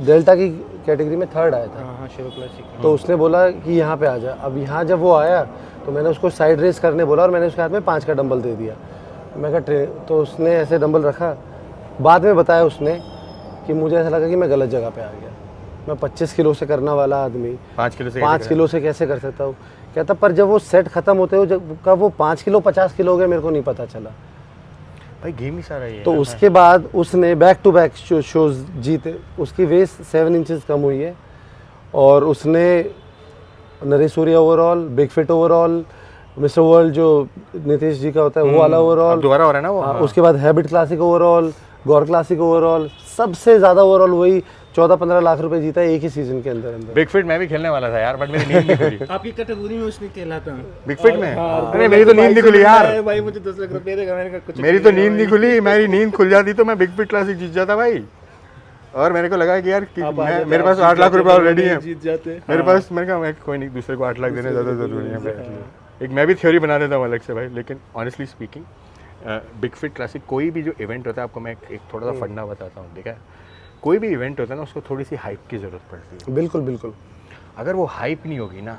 डेल्टा की कैटेगरी में 3rd आया था। हाँ शेरो क्लासिक। तो उसने बोला कि यहाँ पे आ जा। अब यहाँ जब वो आया तो मैंने उसको साइड रेस करने बोला और मैंने उसके हाथ में 5 का डंबल दे दिया। मैं कहा तो उसने ऐसे डंबल रखा। बाद में बताया उसने कि मुझे ऐसा लगा कि मैं गलत जगह पे आ गया। मैं 25 किलो से करने वाला आदमी 5 किलो से 5 किलो से कैसे कर सकता हूँ। कहता पर जब वो सेट ख़त्म होते हो जब कब वो 5 किलो 50 किलो हो गया मेरे को नहीं पता चला। भाई गेम ही सारा ये है तो ना उसके बाद उसने बैक टू बैक शोज जीते। उसकी वेस्ट 7 इंचेस कम हुई है और उसने Naresh Surya overall, big fit overall, mister world जो नीतीश जी का होता है वो वाला अब ओवरऑल, दोबारा हो रहा है ना वो। हाँ, उसके बाद हैबिट क्लासिक ओवरऑल, गौर क्लासिक ओवरऑल, सबसे ज़्यादा ओवरऑल वही 14-15 लाख रुपए जीता है एक ही सीजन के अंदर अंदर। बिग फिट मैं भी खेलने वाला था यार, बट मेरी नींद नहीं खुली। आपकी कैटेगरी में उसने कहलाता है बिग फिट में हाँ, अरे मेरी तो नींद नहीं खुली यार, भाई मुझे 10 लाख रुपए देगा। मैंने कहा कुछ मेरी तो नींद नहीं खुली। मेरी नींद खुल जाती तो मैं बिग फिट क्लासिक जीत जाता भाई। और मेरे को लगा कि यार कि मेरे पास 8 लाख रुपए ऑलरेडी है जीत जाते। मेरे पास। मैंने कहा मैं कोई नहीं, दूसरे को 8 लाख देने ज़्यादा ज़रूरी है। एक मैं भी थ्योरी बना देता हूँ अलग से भाई। लेकिन honestly speaking big fit classic कोई भी जो इवेंट होता है, आपको मैं एक थोड़ा सा फंडा बताता हूँ, ठीक है। कोई भी इवेंट होता है ना उसको थोड़ी सी हाइप की ज़रूरत पड़ती है। बिल्कुल बिल्कुल। अगर वो हाइप नहीं होगी ना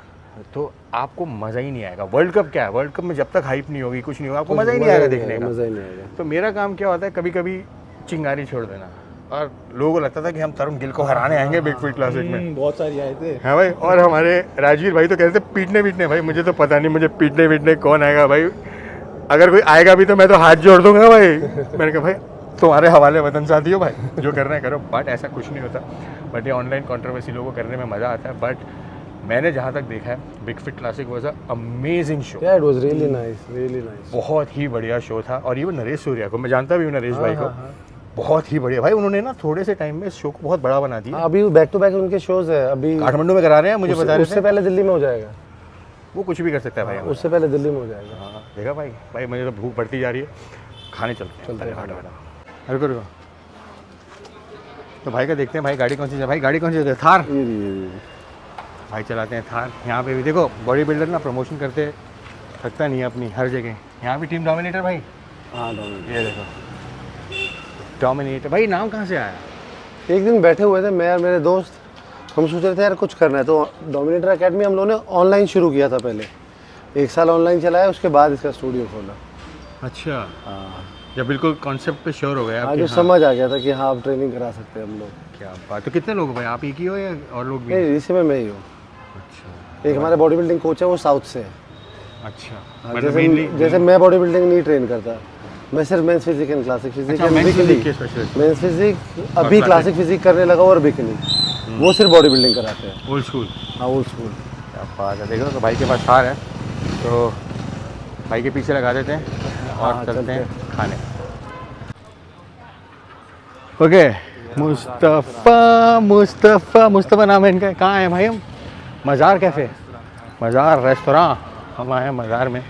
तो आपको मज़ा ही नहीं आएगा। वर्ल्ड कप क्या है, वर्ल्ड कप में जब तक हाइप नहीं होगी कुछ नहीं होगा, आपको मज़ा ही नहीं आएगा देखने का। मज़ा ही नहीं आएगा। तो मेरा काम क्या होता है, कभी कभी चिंगारी छोड़ देना। और लोगों को लगता था कि हम तरुण गिल को हराने आएंगे बिग फिट क्लासिक में। बहुत सारी आए थे हाँ भाई। और हमारे राजवीर भाई तो कहते थे पीटने भाई। मुझे तो पता नहीं मुझे पीटने कौन आएगा भाई। अगर कोई आएगा भी तो मैं तो हाथ जोड़ दूंगा भाई। मैंने कहा भाई तुम्हारे हवाले वतन साथियों भाई, जो करना है करो। बट ऐसा कुछ नहीं होता। बट ये ऑनलाइन कंट्रोवर्सी लोगों को करने में मज़ा आता है। बट मैंने जहाँ तक देखा है big fit classic was a amazing show. Yeah, it was really nice, really nice. बहुत ही बढ़िया शो था। और ये वो नरेश सूर्या को मैं जानता भी हूँ, नरेश भाई को बहुत ही बढ़िया भाई। उन्होंने ना थोड़े से टाइम में इस शो को बहुत बड़ा बना दिया। अभी बैक टू बैक उनके शोज है। अभी काठमांडू में करा रहे हैं, मुझे बता रहे उससे थे। पहले दिल्ली में हो जाएगा। वो कुछ भी कर सकता है भाई। उससे पहले दिल्ली में हो जाएगा। हाँ देखा भाई। भाई मुझे तो भूख बढ़ती जा रही है, खाने चलते हैं। रुको रुको। तो भाई का देखते हैं भाई गाड़ी कौन सी है। भाई गाड़ी कौन सी है? थार। भाई चलाते हैं थार। यहाँ पे भी देखो बॉडी बिल्डर ना प्रमोशन करते थकता नहीं है अपनी हर जगह। यहाँ भी टीम डोमिनेटर भाई। हाँ ये देखो डोमिनेटर भाई। नाम कहाँ से आया? एक दिन बैठे हुए थे मैं और मेरे दोस्त, हम सोच रहे थे यार कुछ करना है। तो डोमिनेटर एकेडमी हम लोगों ने ऑनलाइन शुरू किया था पहले। 1 साल ऑनलाइन चलाया, उसके बाद इसका स्टूडियो खोला। अच्छा। हाँ, जब बिल्कुल कॉन्सेप्ट पे श्योर हो गया हाँ आपके? जो समझ आ गया था कि हाँ अब ट्रेनिंग करा सकते हैं हम लोग। क्या बात। तो कितने लोग हो भाई? आप एक ही हो या और लोग भी? नहीं, इसी में मैं ही हूँ। अच्छा एक हमारे बॉडी बिल्डिंग कोच है, वो साउथ से है। अच्छा। हाँ, मतलब मेनली जैसे मैं बॉडी बिल्डिंग नहीं ट्रेन करता, मैं सिर्फ men's physique and classic physique अच्छा, एंड men's बिकिनी। physique के specialist। मेंस फिजिक अभी क्लासिक फिजिक करने लगा और बिकिनी, वो सिर्फ बॉडी बिल्डिंग कराते हैं। Old school. हाँ ओल्ड स्कूल। क्या बात है। देखो तो भाई के पास थार है, तो भाई के पीछे लगा देते हैं और हाँ, चलते हैं खाने। ओके। मुस्तफ़ा नाम है इनका। कहाँ है भाई हम? मज़ार कैफ़े, मज़ार रेस्तोरां। हम आए हैं मज़ार में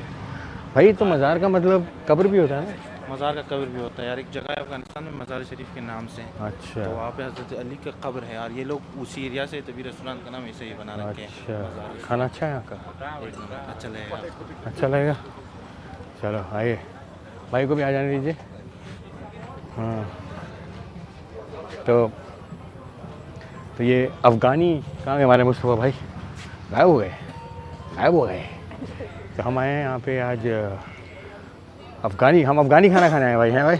भाई। तो मज़ार का मतलब कब्र भी होता है ना? मज़ार का कब्र भी होता है यार। एक जगह है अफगानिस्तान में मज़ार शरीफ के नाम से। अच्छा। तो वहाँ पे हज़रत अली का कब्र है यार। ये लोग उसी एरिया से, तभी रेस्टोरेंट का नाम ऐसे ही बना रखे हैं। अच्छा। खाना अच्छा है यहाँ का? एक नंबर अच्छा लगेगा। अच्छा लगेगा। चलो आइए, भाई को भी आ जाने दीजिए। हाँ तो ये अफ़गानी कहाँ गए हमारे मुस्तफ़ा भाई? गायब हो गए। तो हम आए हैं यहाँ पे आज हम अफ़गानी खाना खाने आए भाई। हैं भाई?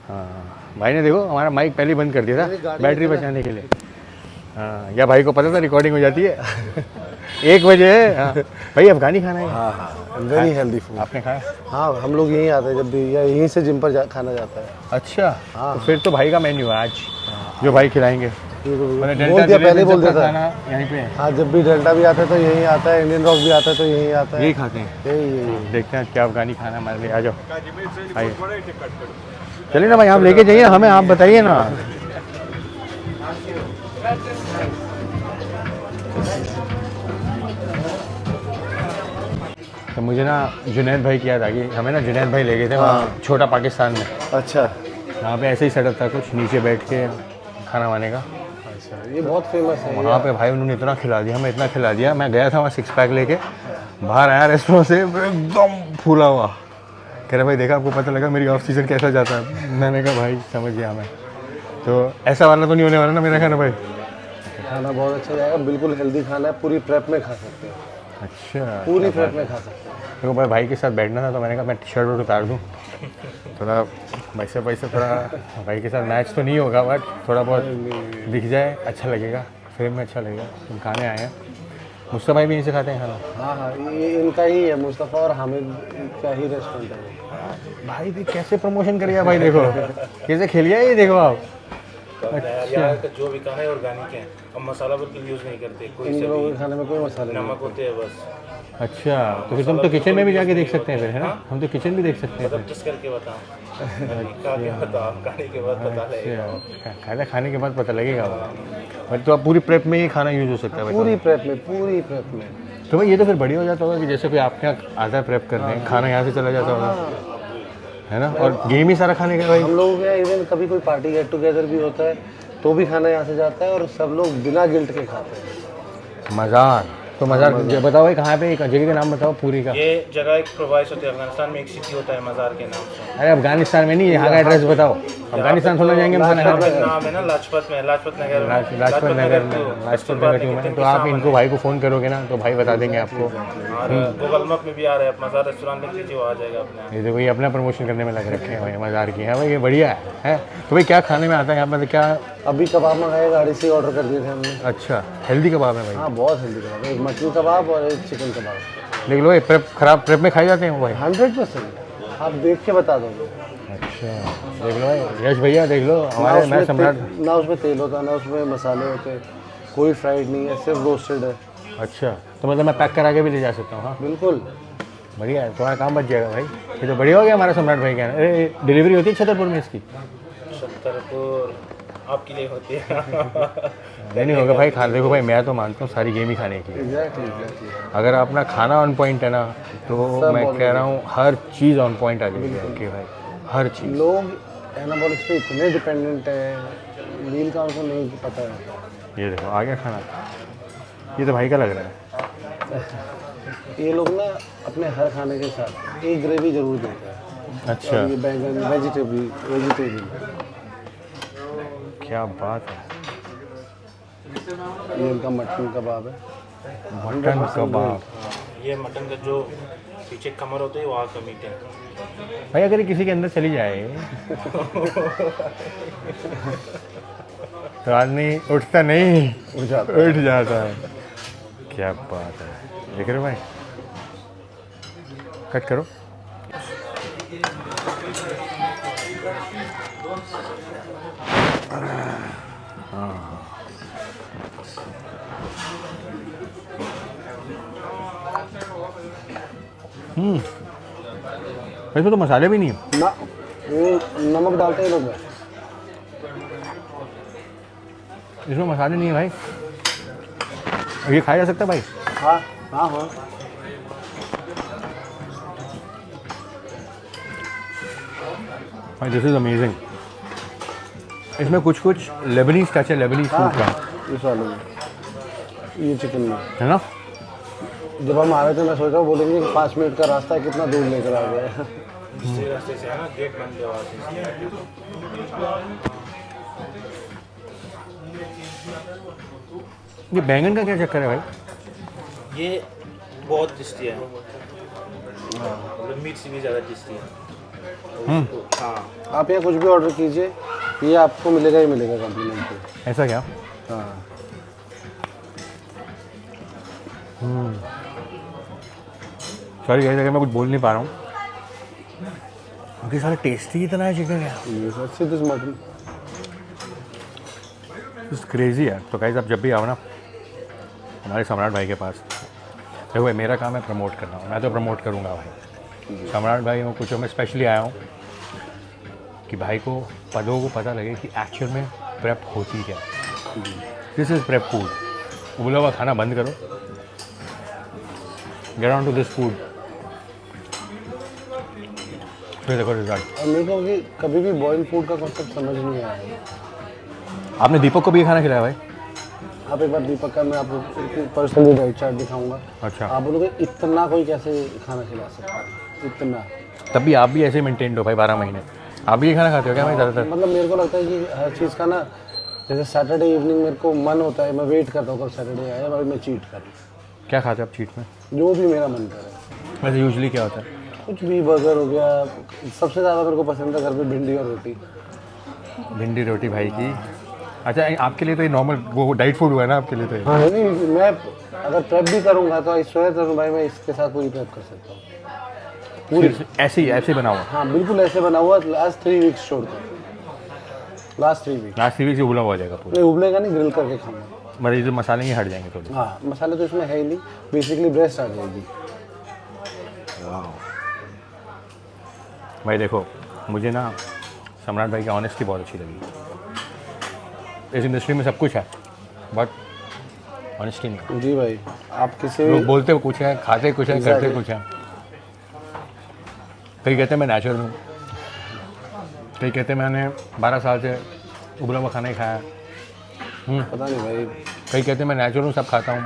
हाँ भाई ने देखो हमारा माइक पहले ही बंद कर दिया था बैटरी बचाने के लिए। हाँ, या भाई को पता था रिकॉर्डिंग हो जाती है। 1 बजे है। हाँ भाई अफ़गानी खाना है। हाँ हाँ, वेरी हेल्दी फूड। आपने खाया? हाँ हम लोग यहीं आते हैं जब भी, या यहीं से जिम पर खाना जाता है। अच्छा। हाँ। तो फिर तो भाई का मेन्यू है आज, जो भाई खिलाएंगे। मतलब बोल दिया, पहले बोल दिया था। खाना यहीं पे है। हाँ जब भी डेल्टा भी आता है तो यहीं आता है, इंडियन रॉक भी आता है तो यहीं आता है। यही खाते हैं। यही देखते हैं क्या अफ़गानी खाना हमारे लिए। आ जाओ आइए। चलिए ना भाई, आप लेके जाइए हमें, आप बताइए ना। तो मुझे ना जुनैद भाई की याद आ गई। हमें ना जुनैद भाई ले गए थे वहाँ छोटा पाकिस्तान में। अच्छा। वहाँ पे ऐसे ही सेटअप था कुछ, नीचे बैठ के खाना वाने का। अच्छा, ये बहुत फेमस है। वहाँ पे भाई उन्होंने इतना खिला दिया, हमें इतना खिला दिया। मैं गया था वहाँ 6 पैक लेके, बाहर आया रेस्टोरेंट से एकदम फूला हुआ। कह रहे भाई देखा, आपको पता लगा मेरी ऑफ सीजन कैसा जाता है? मैंने कहा भाई समझ गया मैं, तो ऐसा वाला तो नहीं होने वाला ना मेरा खाना भाई। खाना बहुत अच्छा जाएगा, बिल्कुल हेल्दी खाना है, पूरी प्रेप में खा सकते हैं। अच्छा, पूरी प्रेप में खा सकते हैं। देखो भाई, भाई के साथ बैठना था तो मैंने कहा मैं शर्ट उतार दूँ, थोड़ा वैसे थोड़ा भाई के साथ मैच तो नहीं होगा, बट थोड़ा बहुत दिख जाए, अच्छा लगेगा, फ्रेम में अच्छा लगेगा। तुम खाने आए हैं, मुस्तफ़ा भाई भी यहीं से खाते हैं खाना? हाँ हाँ, ये इनका ही है, मुस्तफ़ा और हामिद का ही रेस्टोरेंट है। भाई भी कैसे प्रमोशन करिए भाई, देखो कैसे खेलिए ये, देखो आप। यहाँ का जो भी खाना है ऑर्गेनिक है, हम मसाला बिल्कुल यूज़ नहीं करते, कोई इन से लोगों भी के खाने में कोई मसाले नहीं। नमक होते हैं बस। अच्छा, तो फिर तुम तो किचन में भी जाके देख सकते हैं फिर, है ना? हम तो किचन भी देख सकते हैं मतलब टेस्ट करके बताओ, खा के बताओ, खाने के बाद पता लगेगा। फिर। खाने के बाद पता लगेगा भाई। तो आप पूरी प्रेप में ही खाना यूज़ हो सकता है भाई? पूरी प्रेप में, पूरी प्रेप में। तो भाई ये तो फिर बढ़िया हो जाता होगा कि जैसे कोई आपके यहाँ आता है प्रेप करने, खाना यहाँ से चला जाता होगा, है ना? और गेम ही सारा खाने का भाई। हम लोगों के इवन कभी कोई पार्टी गेट टुगेदर भी होता है तो भी खाना यहाँ से जाता है, और सब लोग बिना गिल्ट के खाते हैं। मज़ार, तो मज़ार बताओ भाई, कहाँ पे, एक जगह का नाम बताओ पूरी का। ये जगह एक प्रोवाइस होती है, अफगानिस्तान में एक सिटी होता है मज़ार के नाम से। अरे अफगानिस्तान में नहीं, यहाँ का एड्रेस बताओ। अफगानिस्तान थोड़ा जाएंगे हम खाना खाने। नाम है ना लाजपत में, लाजपत नगर में। लाजपत नगर में, लाजपत नगर 2 में। तो आप इनको भाई को फ़ोन करोगे ना तो भाई बता देंगे आपको। और गूगल मैप में भी आ रहा है, मज़ार रेस्टोरेंट लिख लीजिए, वो आ जाएगा अपने। ये देखो, ये अपना प्रमोशन करने में लग रखे हैं भाई मज़ार की। है भाई, ये बढ़िया है। तो भाई क्या खाने में आता है यहाँ पर, क्या? अभी कबाब मंगाए, गाड़ी से ऑर्डर कर दिए थे हमने। अच्छा, हेल्दी कबाब है भाई? हाँ बहुत हेल्दी कबाब है, एक मटन कबाब और एक चिकन कबाब। देख लो भाई, प्रेप खराब प्रेप में खाए जाते हैं वो भाई? 100%। आप देख के बता दोगे। अच्छा, देख लो भाई, यश भैया देख लो, हमारे मैं सम्राट। ना उसमें तेल होता, ना उसमें मसाले होते, कोई फ्राइड नहीं है, सिर्फ रोस्टेड है। अच्छा, तो मतलब मैं पैक करा के भी ले जा सकता हूँ? हाँ बिल्कुल बढ़िया है, तुम्हारा काम बच जाएगा भाई। ये तो बढ़िया हो गया हमारा सम्राट भाई का। अरे डिलीवरी होती है छतरपुर में इसकी? छतरपुर आपके लिए होती है। नहीं होगा भाई, खा देखो भाई, मैं तो मानता हूँ सारी गेम ही खाने की। एग्जैक्टली। अगर अपना खाना ऑन पॉइंट है ना, तो मैं कह रहा हूँ हर चीज़ ऑन पॉइंट आ जाएगी आपकी भाई, हर चीज़। लोग एनाबॉलिक्स पे इतने डिपेंडेंट है, मील का उनको नहीं पता है। ये देखो आ गया खाना, ये तो भाई का लग रहा है। ये लोग ना अपने हर खाने के साथ एक ग्रेवी जरूर देते हैं। अच्छा, और ये बैंगन वेजिटेबल। क्या बात है। ये इनका मटन कबाब है। मटन कबाब ये मटन का जो पीछे कमर होता है वहाँ का मीट है भाई, अगर ये किसी के अंदर चली जाए तो आदमी उठता नहीं, उठ जाता है। क्या बात है, देख रहे हो भाई? कट करो। इसमें तो मसाले भी नहीं है ना, ये नमक डालते हैं लोग। इसमें मसाले नहीं है भाई, और ये खाया जा सकता है भाई? हाँ हाँ हाँ। भाई दिस इज़ अमेजिंग। इसमें कुछ कुछ लेबनीज टच है, लेबनीज फूड का, इस वाले में, ये चिकन में है ना? जब हम आ रहे थे मैं सोच रहा हूँ बोलेंगे कि 5 मिनट का रास्ता है, कितना दूर लेकर आ गया है। इसी रास्ते से है ना, गेट बंद के वहाँ से। ये बैंगन का क्या चक्कर है भाई? ये बहुत टेस्टी है, मतलब मीट से भी ज़्यादा टेस्टी है। हाँ, आप यहाँ कुछ भी ऑर्डर कीजिए, ये आपको मिलेगा ही मिलेगा कॉम्प्लीमेंट पे। ऐसा क्या? हाँ सॉरी गाइस, अगर मैं कुछ बोल नहीं पा रहा हूँ क्योंकि सारा टेस्टी इतना है चिकन है, ये अच्छी दिस मटन। इट्स क्रेजी है। तो गाइस आप जब भी आओ ना हमारे सम्राट भाई के पास, देखो भाई मेरा काम है प्रमोट करना, मैं तो प्रमोट करूँगा भाई। सम्राट भाई हूँ, कुछ मैं स्पेशली आया हूँ कि भाई को पदों को पता लगे कि एक्चुअल में प्रेप होती क्या। This is prep food. उबला हुआ खाना बंद करो, get on to this food, फिर देखो रिजल्ट। और मेरे को कि कभी भी बॉइल्ड फूड का कॉन्सेप्ट समझ नहीं आया है। आपने दीपक को भी ये खाना खिलाया भाई? आप एक बार दीपक का मैं आपको पर्सनली डाइट चार्ट दिखाऊंगा। अच्छा। आप बोलोगे इतना कोई कैसे खाना खिला सकता है, इतना। तब भी आप भी ऐसे मेंटेन हो भाई 12 महीने। आप भी ये खाना खाते हो क्या भाई ज़्यादातर? मतलब मेरे को लगता है कि हर चीज़ का ना, जैसे सैटरडे इवनिंग मेरे को मन होता है, मैं वेट करता हूँ कब सैटरडे आए और मैं चीट करूँ, क्या खाते हो आप चीट में? जो भी मेरा मन करे। वैसे यूजली क्या होता है? कुछ भी, बर्गर हो गया, सबसे ज़्यादा मेरे को पसंद है घर पे भिंडी और रोटी। भिंडी रोटी भाई की। अच्छा, आपके लिए तो ये नॉर्मल वो डाइट फूड हुआ है ना आपके लिए तो ये? हाँ नहीं, मैं अगर प्रेप भी करूँगा तो आई तो भाई मैं इसके साथ पूरी प्रेप कर सकता हूँ पूरी। ऐसे ही बना हुआ? हाँ बिल्कुल ऐसे बना हुआ। लास्ट 3 वीक्स छोड़कर, लास्ट 3 वीक। लास्ट 3 वीक से उबला हुआ जाएगा पूरा? नहीं उबलेगा नहीं, ग्रिल करके खाऊंगा। मतलब ये जो मसाले ही हट जाएंगे थोड़े? हाँ मसाले तो इसमें है ही नहीं, बेसिकली ब्रेस्ट आ जाएगी। भाई देखो, मुझे ना सम्राट भाई की ऑनेस्टी बहुत अच्छी लगी। इस इंडस्ट्री में सब कुछ है बट ऑनेस्टी नहीं है। जी भाई, आप किसी लोग बोलते हो कुछ है, खाते कुछ है, करते Exactly. कुछ है। कई कहते हैं मैं नेचुरल हूँ, कई कहते हैं मैंने 12 साल से उबला हुआ खाना ही खाया। पता नहीं भाई कई कहते हैं मैं नेचुरल हूँ, सब खाता हूँ।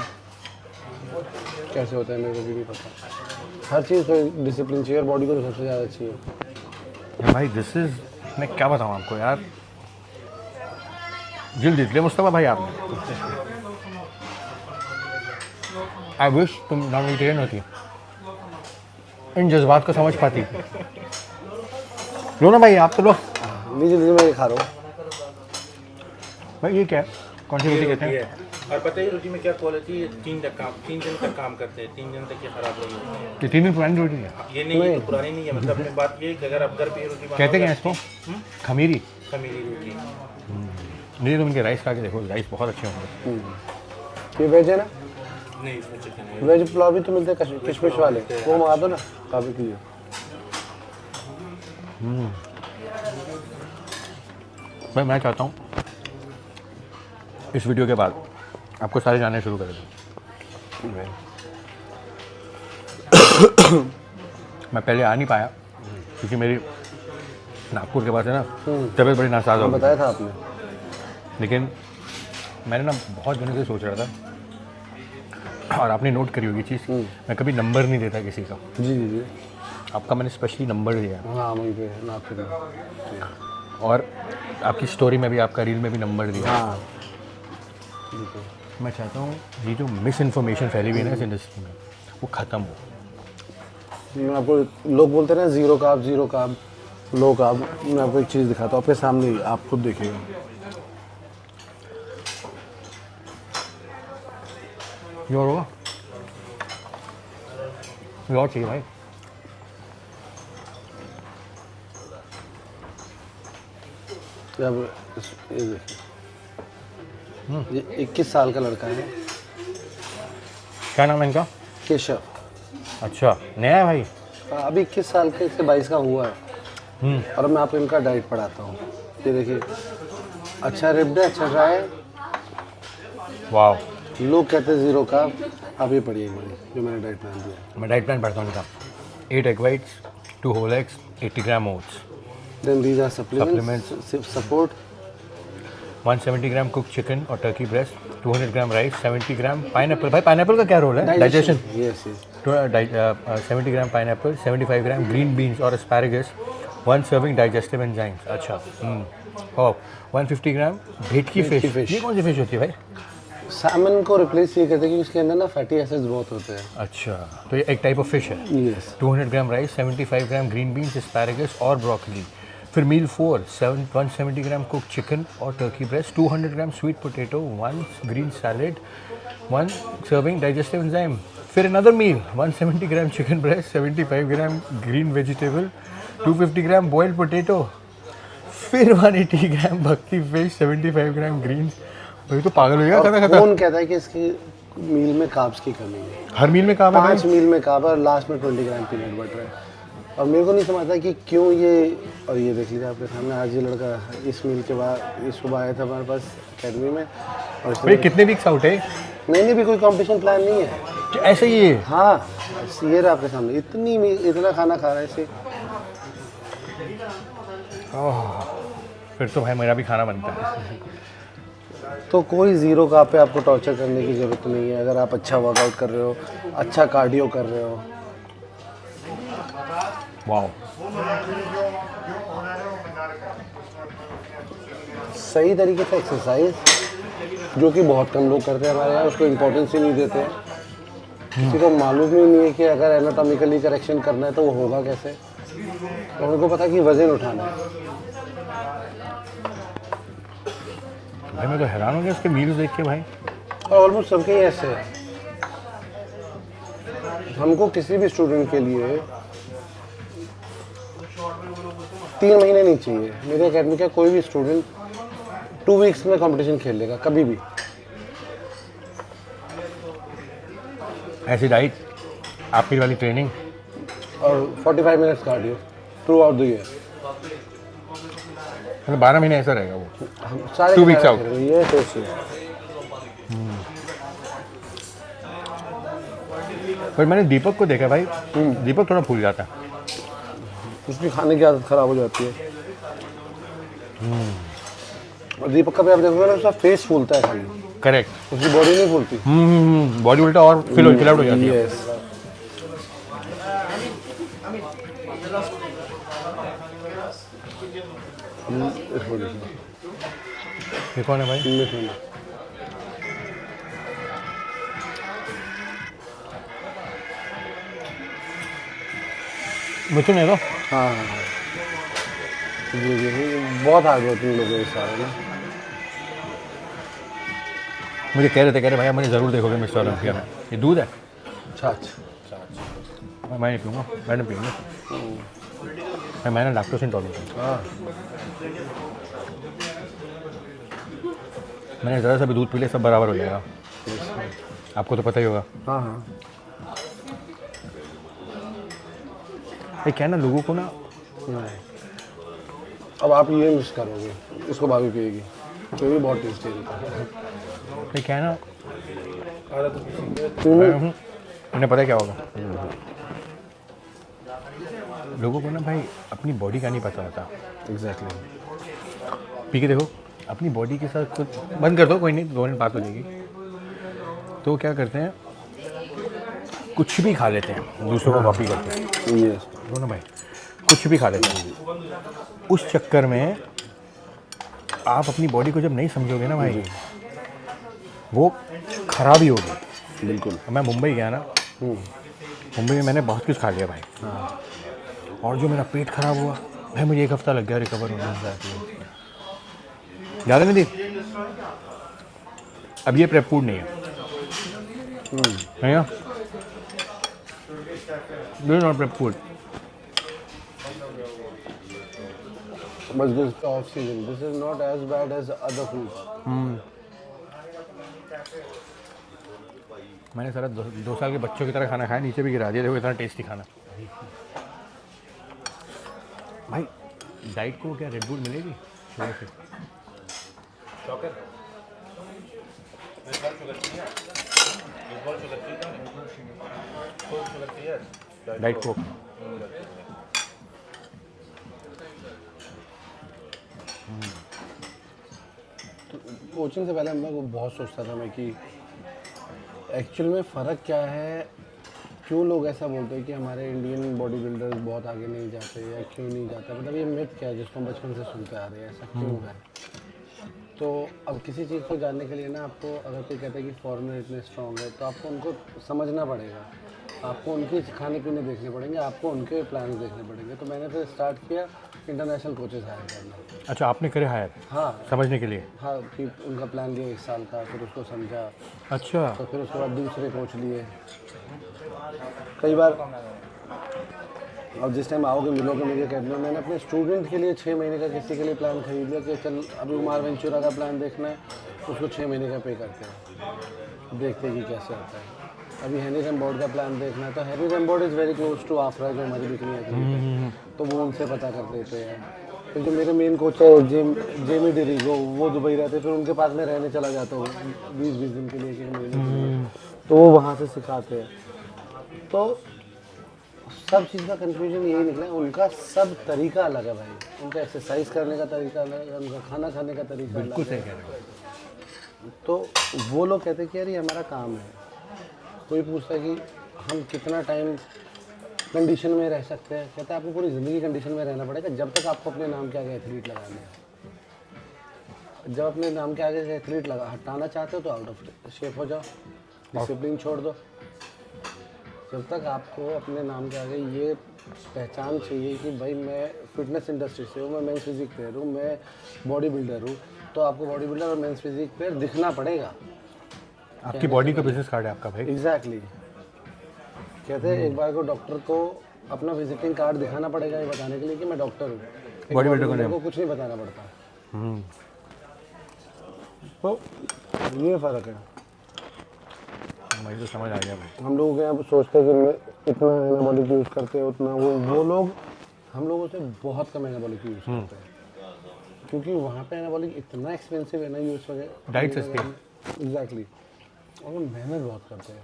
कैसे होता है मेरे को भी नहीं पता। हर चीज़ को डिसिप्लिन चाहिए और बॉडी को तो सबसे ज़्यादा चाहिए। यार भाई दिस इज़, मैं क्या बताऊँ आपको यार, दिल जीत लिया मुस्तफा भाई आपने। आई विश तुम नॉन वेजिटेरियन होती, इन जज्बात को समझ पाती। लो ना भाई, आप तो लो लीजिए लीजिए, मैं ये खा रहा हूँ। भाई। ये क्या है, कौन सी रोटी कहते हैं? और पता है रोटी में क्या क्वालिटी है? 3 दिन तक काम करते हैं, 3 दिन तक ये खराब नहीं होती है। कि 3 दिन पुरानी रोटी है? ये नहीं, ये तो पुरानी नहीं है। मतलब अपनी बात ये है कि अगर आप घर पे ये रोटी कहते क्या है इसको? खमीरी? खमीरी रोटी। नहीं, तुम इनके राइस खा के देखो, राइस बहुत अच्छे होंगे। ये वेज है ना? नहीं, इसमें चिकन है। वेज पुलाव भी तो मिलते हैं किशमिश वाले, वो मंगा दो ना काफ़ी के लिए। भाई मैं चाहता हूँ इस वीडियो के बाद आपको सारे जानने शुरू कर दूँ। मैं पहले आ नहीं पाया क्योंकि मेरी नागपुर के पास है ना तबीयत बड़ी नासाज हो गई। बताया था आपने। लेकिन मैंने ना बहुत दिनों से सोच रहा था, और आपने नोट करी होगी चीज़, मैं कभी नंबर नहीं देता किसी का। जी जी जी। आपका मैंने स्पेशली नंबर दिया, हाँ वहीं पे नागपुर में। और आपकी स्टोरी में भी, आपका रील में भी नंबर दिया। हाँ मैं चाहता हूँ ये जो मिस इन्फॉर्मेशन फैली हुई है ना इस इंडस्ट्री में, वो ख़त्म हो। मैं आपको, लोग बोलते हैं ना ज़ीरो कार्ब लो कार्ब, मैं आपको एक चीज़ दिखाता हूँ आपके सामने ही, आप खुद देखिएगा। ये और होगा, ये और चाहिए भाई। अब ये देखिए, ये 21 साल का लड़का है, क्या नाम है इनका? केशव। अच्छा, नया है भाई? अभी 21 साल के से 22 का हुआ है। और मैं आपको इनका डाइट पढ़ाता हूँ। ये देखिए, अच्छा रिब्ड है, अच्छा ड्राई है। वाह। लोग कहते हैं ज़ीरो का, आप ये पढ़िए जो मैंने डाइट प्लान दिया। मैं डाइट प्लान पढ़ता हूँ इनका। 8 egg whites, 2 whole eggs, 80 gram oats, then these are supplements support. 170 gram cook chicken और turkey breast, 200 gram rice, 70 gram pineapple. भाई पाइनएप्पल का क्या रोल है? Digestion. Yes yes. 70 gram pineapple, 75 gram green beans और एस्पैरागस, 1 सर्विंग डाइजेस्टिव एंजाइम्स। अच्छा। और 150 ग्राम भेटकी फिश। ये कौन सी फिश होती है भाई? सैमन को रिप्लेस ये कहते हैं कि उसके अंदर ना फैटी एसिड्स बहुत होते हैं। अच्छा, तो ये एक टाइप ऑफ फिश है। Yes. 200 gram rice, 75 gram green beans, asparagus और ब्रोकली। फिर मील 4, 170 ग्राम कुक चिकन और turkey breast, 200 gram sweet potato, 1 green salad, 1 serving digestive enzyme. फिर another meal, 170 gram chicken breast, 75 gram green vegetable, 250 gram boiled potato. फिर 180 ग्राम भक्ति फिश, 75 ग्राम ग्रीन। भाई तो पागल हो गया खाता। कौन कहता है कि इसकी मील में कार्ब्स की कमी है? हर मील में कार्ब है? 5 मील में कार्ब है और लास्ट में 20 ग्राम पीनट बटर है। और मेरे को नहीं समझता कि क्यों ये। और ये देख लीजिए आपके सामने, आज ये लड़का इस मील के बाद ये सुबह आया था हमारे पास अकेडमी में। और भाई कितने वीक्स आउट है? नहीं भी कोई कंपटीशन प्लान नहीं है। ऐसे ही है? हाँ ये रहा आपके सामने, इतना खाना खा रहा है इसे। फिर तो भाई मेरा भी खाना बनता है। तो कोई ज़ीरो का पे आपको टॉर्चर करने की ज़रूरत नहीं है। अगर आप अच्छा वर्कआउट कर रहे हो, अच्छा कार्डियो कर रहे हो, वाओ, सही तरीके से एक्सरसाइज, जो कि बहुत कम लोग करते हैं हमारे यहाँ, उसको इम्पोर्टेंस ही नहीं देते हैं। किसी को मालूम ही नहीं है कि अगर एनाटॉमिकली करेक्शन करना है तो वो होगा कैसे। तो उनको पता है कि वज़न उठाना है। भाई मैं तो हैरान हो गया उसके मील्स देख के भाई। और ऑलमोस्ट सबके ही ऐसे है। हमको किसी भी स्टूडेंट के लिए 3 महीने नहीं चाहिए। मेरे अकेडमी का कोई भी स्टूडेंट 2 वीक्स में कंपटीशन खेल लेगा कभी भी। ऐसी डाइट, आपकी वाली ट्रेनिंग और 45 minutes cardio through out the year. मतलब 12 महीने ऐसा रहेगा वो। सारे 2 weeks out। ये सोचिए। पर मैंने दीपक को देखा भाई, दीपक थोड़ा फूल जाता है। उसकी खाने की आदत खराब हो जाती है। और दीपक का भी आप देखोगे ना, उसका फेस फूलता है खाली, करेक्ट। उसकी बॉडी नहीं फूलती। बॉडी उल्टा और फिल आउट हो जाती है। यस। इसको देखिए, ये कौन है भाई? मिथुन। मिथुन है तो हाँ हाँ हाँ। जी जी जी, बहुत हार्ड वर्किंग लोग हैं ये सारे ना। मुझे कह रहे थे भाई आप मुझे ज़रूर देखोगे मिस्टर ओलंपिया में। ये दूध है? छाछ। मैं नहीं पीऊँगा, मैं नहीं पीऊँगा। मैंने लैक्टोज इंटॉलरेंट है। हाँ मैंने ज़रा सा भी दूध पी लिया सब बराबर हो जाएगा। आपको तो पता ही होगा। हाँ हाँ। ये क्या है ना, लोगों को ना, अब आप ये मिस करोगे, इसको भाभी पिएगी, तो ये बहुत टेस्टी है। ये क्या है ना, हम्म। उन्हें पता है क्या होगा। लोगों को ना भाई अपनी बॉडी का नहीं पता होता। एग्जैक्टली। पी के देखो, अपनी बॉडी के साथ कुछ बंद कर दो, कोई नहीं, 2 मिनट बात हो जाएगी। तो क्या करते हैं, कुछ भी खा लेते हैं, दूसरों को कॉपी करते हैं। यस। ना भाई कुछ भी खा लेते हैं। उस चक्कर में आप अपनी बॉडी को जब नहीं समझोगे ना भाई, वो खराब ही होगी। बिल्कुल। मैं मुंबई गया ना, मुंबई में मैंने बहुत कुछ खा लिया भाई। और जो मेरा पेट खराब हुआ भाई, मुझे 1 हफ्ता लग गया रिकवर होने में। ज़्यादा नहीं थी। अब ये प्रेप फूड नहीं है, नहीं है, not prep food. But this is off season. This is not as bad as other foods. मैंने सारा 2 साल के बच्चों की तरह खाना खाया, नीचे भी गिरा दिया। देखो इतना टेस्टी खाना। भाई डाइट को क्या रेड बुल मिलेगी? शुगर से डाइट कोक। कोचिंग से पहले मैं बहुत सोचता था मैं कि एक्चुअल में फ़र्क क्या है, क्यों लोग ऐसा बोलते हैं कि हमारे इंडियन बॉडी बिल्डर्स बहुत आगे नहीं जाते या क्यों नहीं जाते। मतलब ये मिथ क्या है जिसको हम बचपन से सुनते आ रहे हैं, ऐसा क्यों है। तो अब किसी चीज़ को जानने के लिए ना, आपको अगर कोई कहता है कि फॉरेनर इतने स्ट्रॉन्ग है, तो आपको उनको समझना पड़ेगा, आपको उनके खाने पीने देखने पड़ेंगे, आपको उनके प्लान्स देखने पड़ेंगे। तो मैंने फिर स्टार्ट किया इंटरनेशनल कोचेस हायर करना। अच्छा, आपने करे हायर? हाँ, समझने के लिए। हाँ, कि उनका प्लान लिया 1 साल का, फिर उसको समझा। अच्छा। तो फिर उसके बाद दूसरे कोच लिए। कई बार अब जिस टाइम आओगे मिलोगे मेरी अकेडमी में, मैंने अपने स्टूडेंट के लिए 6 महीने का किसी के लिए प्लान खरीद लिया कि चल अभी उमार वेंचुरा का प्लान देखना है, उसको 6 महीने का पे करते हैं, देखते हैं कि कैसे आता है। अभी हेनरी रैमबोर्ड का प्लान देखना है, तो Henry Rambord is very close to Afra, जो हमारी बिकनी है, तो वो उनसे पता कर देते हैं। फिर जो मेरे मेन कोच है जेमी डिरीगो, वो दुबई रहते, फिर उनके पास में रहने चला जाता हूँ 20-20 दिन के लिए, 1 महीने के लिए, तो वो वहाँ से सिखाते हैं। तो सब चीज़ का कंफ्यूजन यही निकला है, उनका सब तरीका अलग है भाई। उनका एक्सरसाइज करने का तरीका अलग है, उनका खाना खाने का तरीका अलग है। बिल्कुल सही कह रहे हो। तो वो लोग कहते हैं कि यार ये हमारा काम है। कोई पूछता है कि हम कितना टाइम कंडीशन में रह सकते हैं, कहता है आपको पूरी ज़िंदगी कंडीशन में रहना पड़ेगा जब तक आपको अपने नाम के आगे एथलीट लगाना है। जब अपने नाम के आगे से एथलीट लगा हटाना चाहते हो तो आउट ऑफ शेप हो जाओ, डिसिप्लिन छोड़ दो। जब तक आपको अपने नाम के आगे ये पहचान चाहिए कि भाई मैं फिटनेस इंडस्ट्री से हूँ, मैं मेंस फिजिक प्लेयर हूँ, मैं बॉडी बिल्डर हूँ, तो आपको बॉडी बिल्डर और मेंस फिजिक प्लेयर दिखना पड़ेगा। आपकी बॉडी का बिजनेस कार्ड है आपका भाई। एग्जैक्टली कहते हैं एक बार को डॉक्टर को अपना विजिटिंग कार्ड दिखाना पड़ेगा ये बताने के लिए कि मैं डॉक्टर हूँ। बॉडी बिल्डर को कुछ नहीं बताना पड़ता। तो ये फ़र्क है। मुझे तो समझ आ गया भाई। हम लोग यहाँ सोचते हैं कि मैं इतना एनाबॉलिक यूज़ करते हैं उतना वो लोग हम लोगों से बहुत कम एनाबॉलिक यूज़ करते हैं, क्योंकि वहाँ पे एनाबॉलिक इतना एक्सपेंसिव है ना यूज़ वगैरह। डाइट सस्ती है। एग्जैक्टली। और वो मेहनत बहुत करते हैं।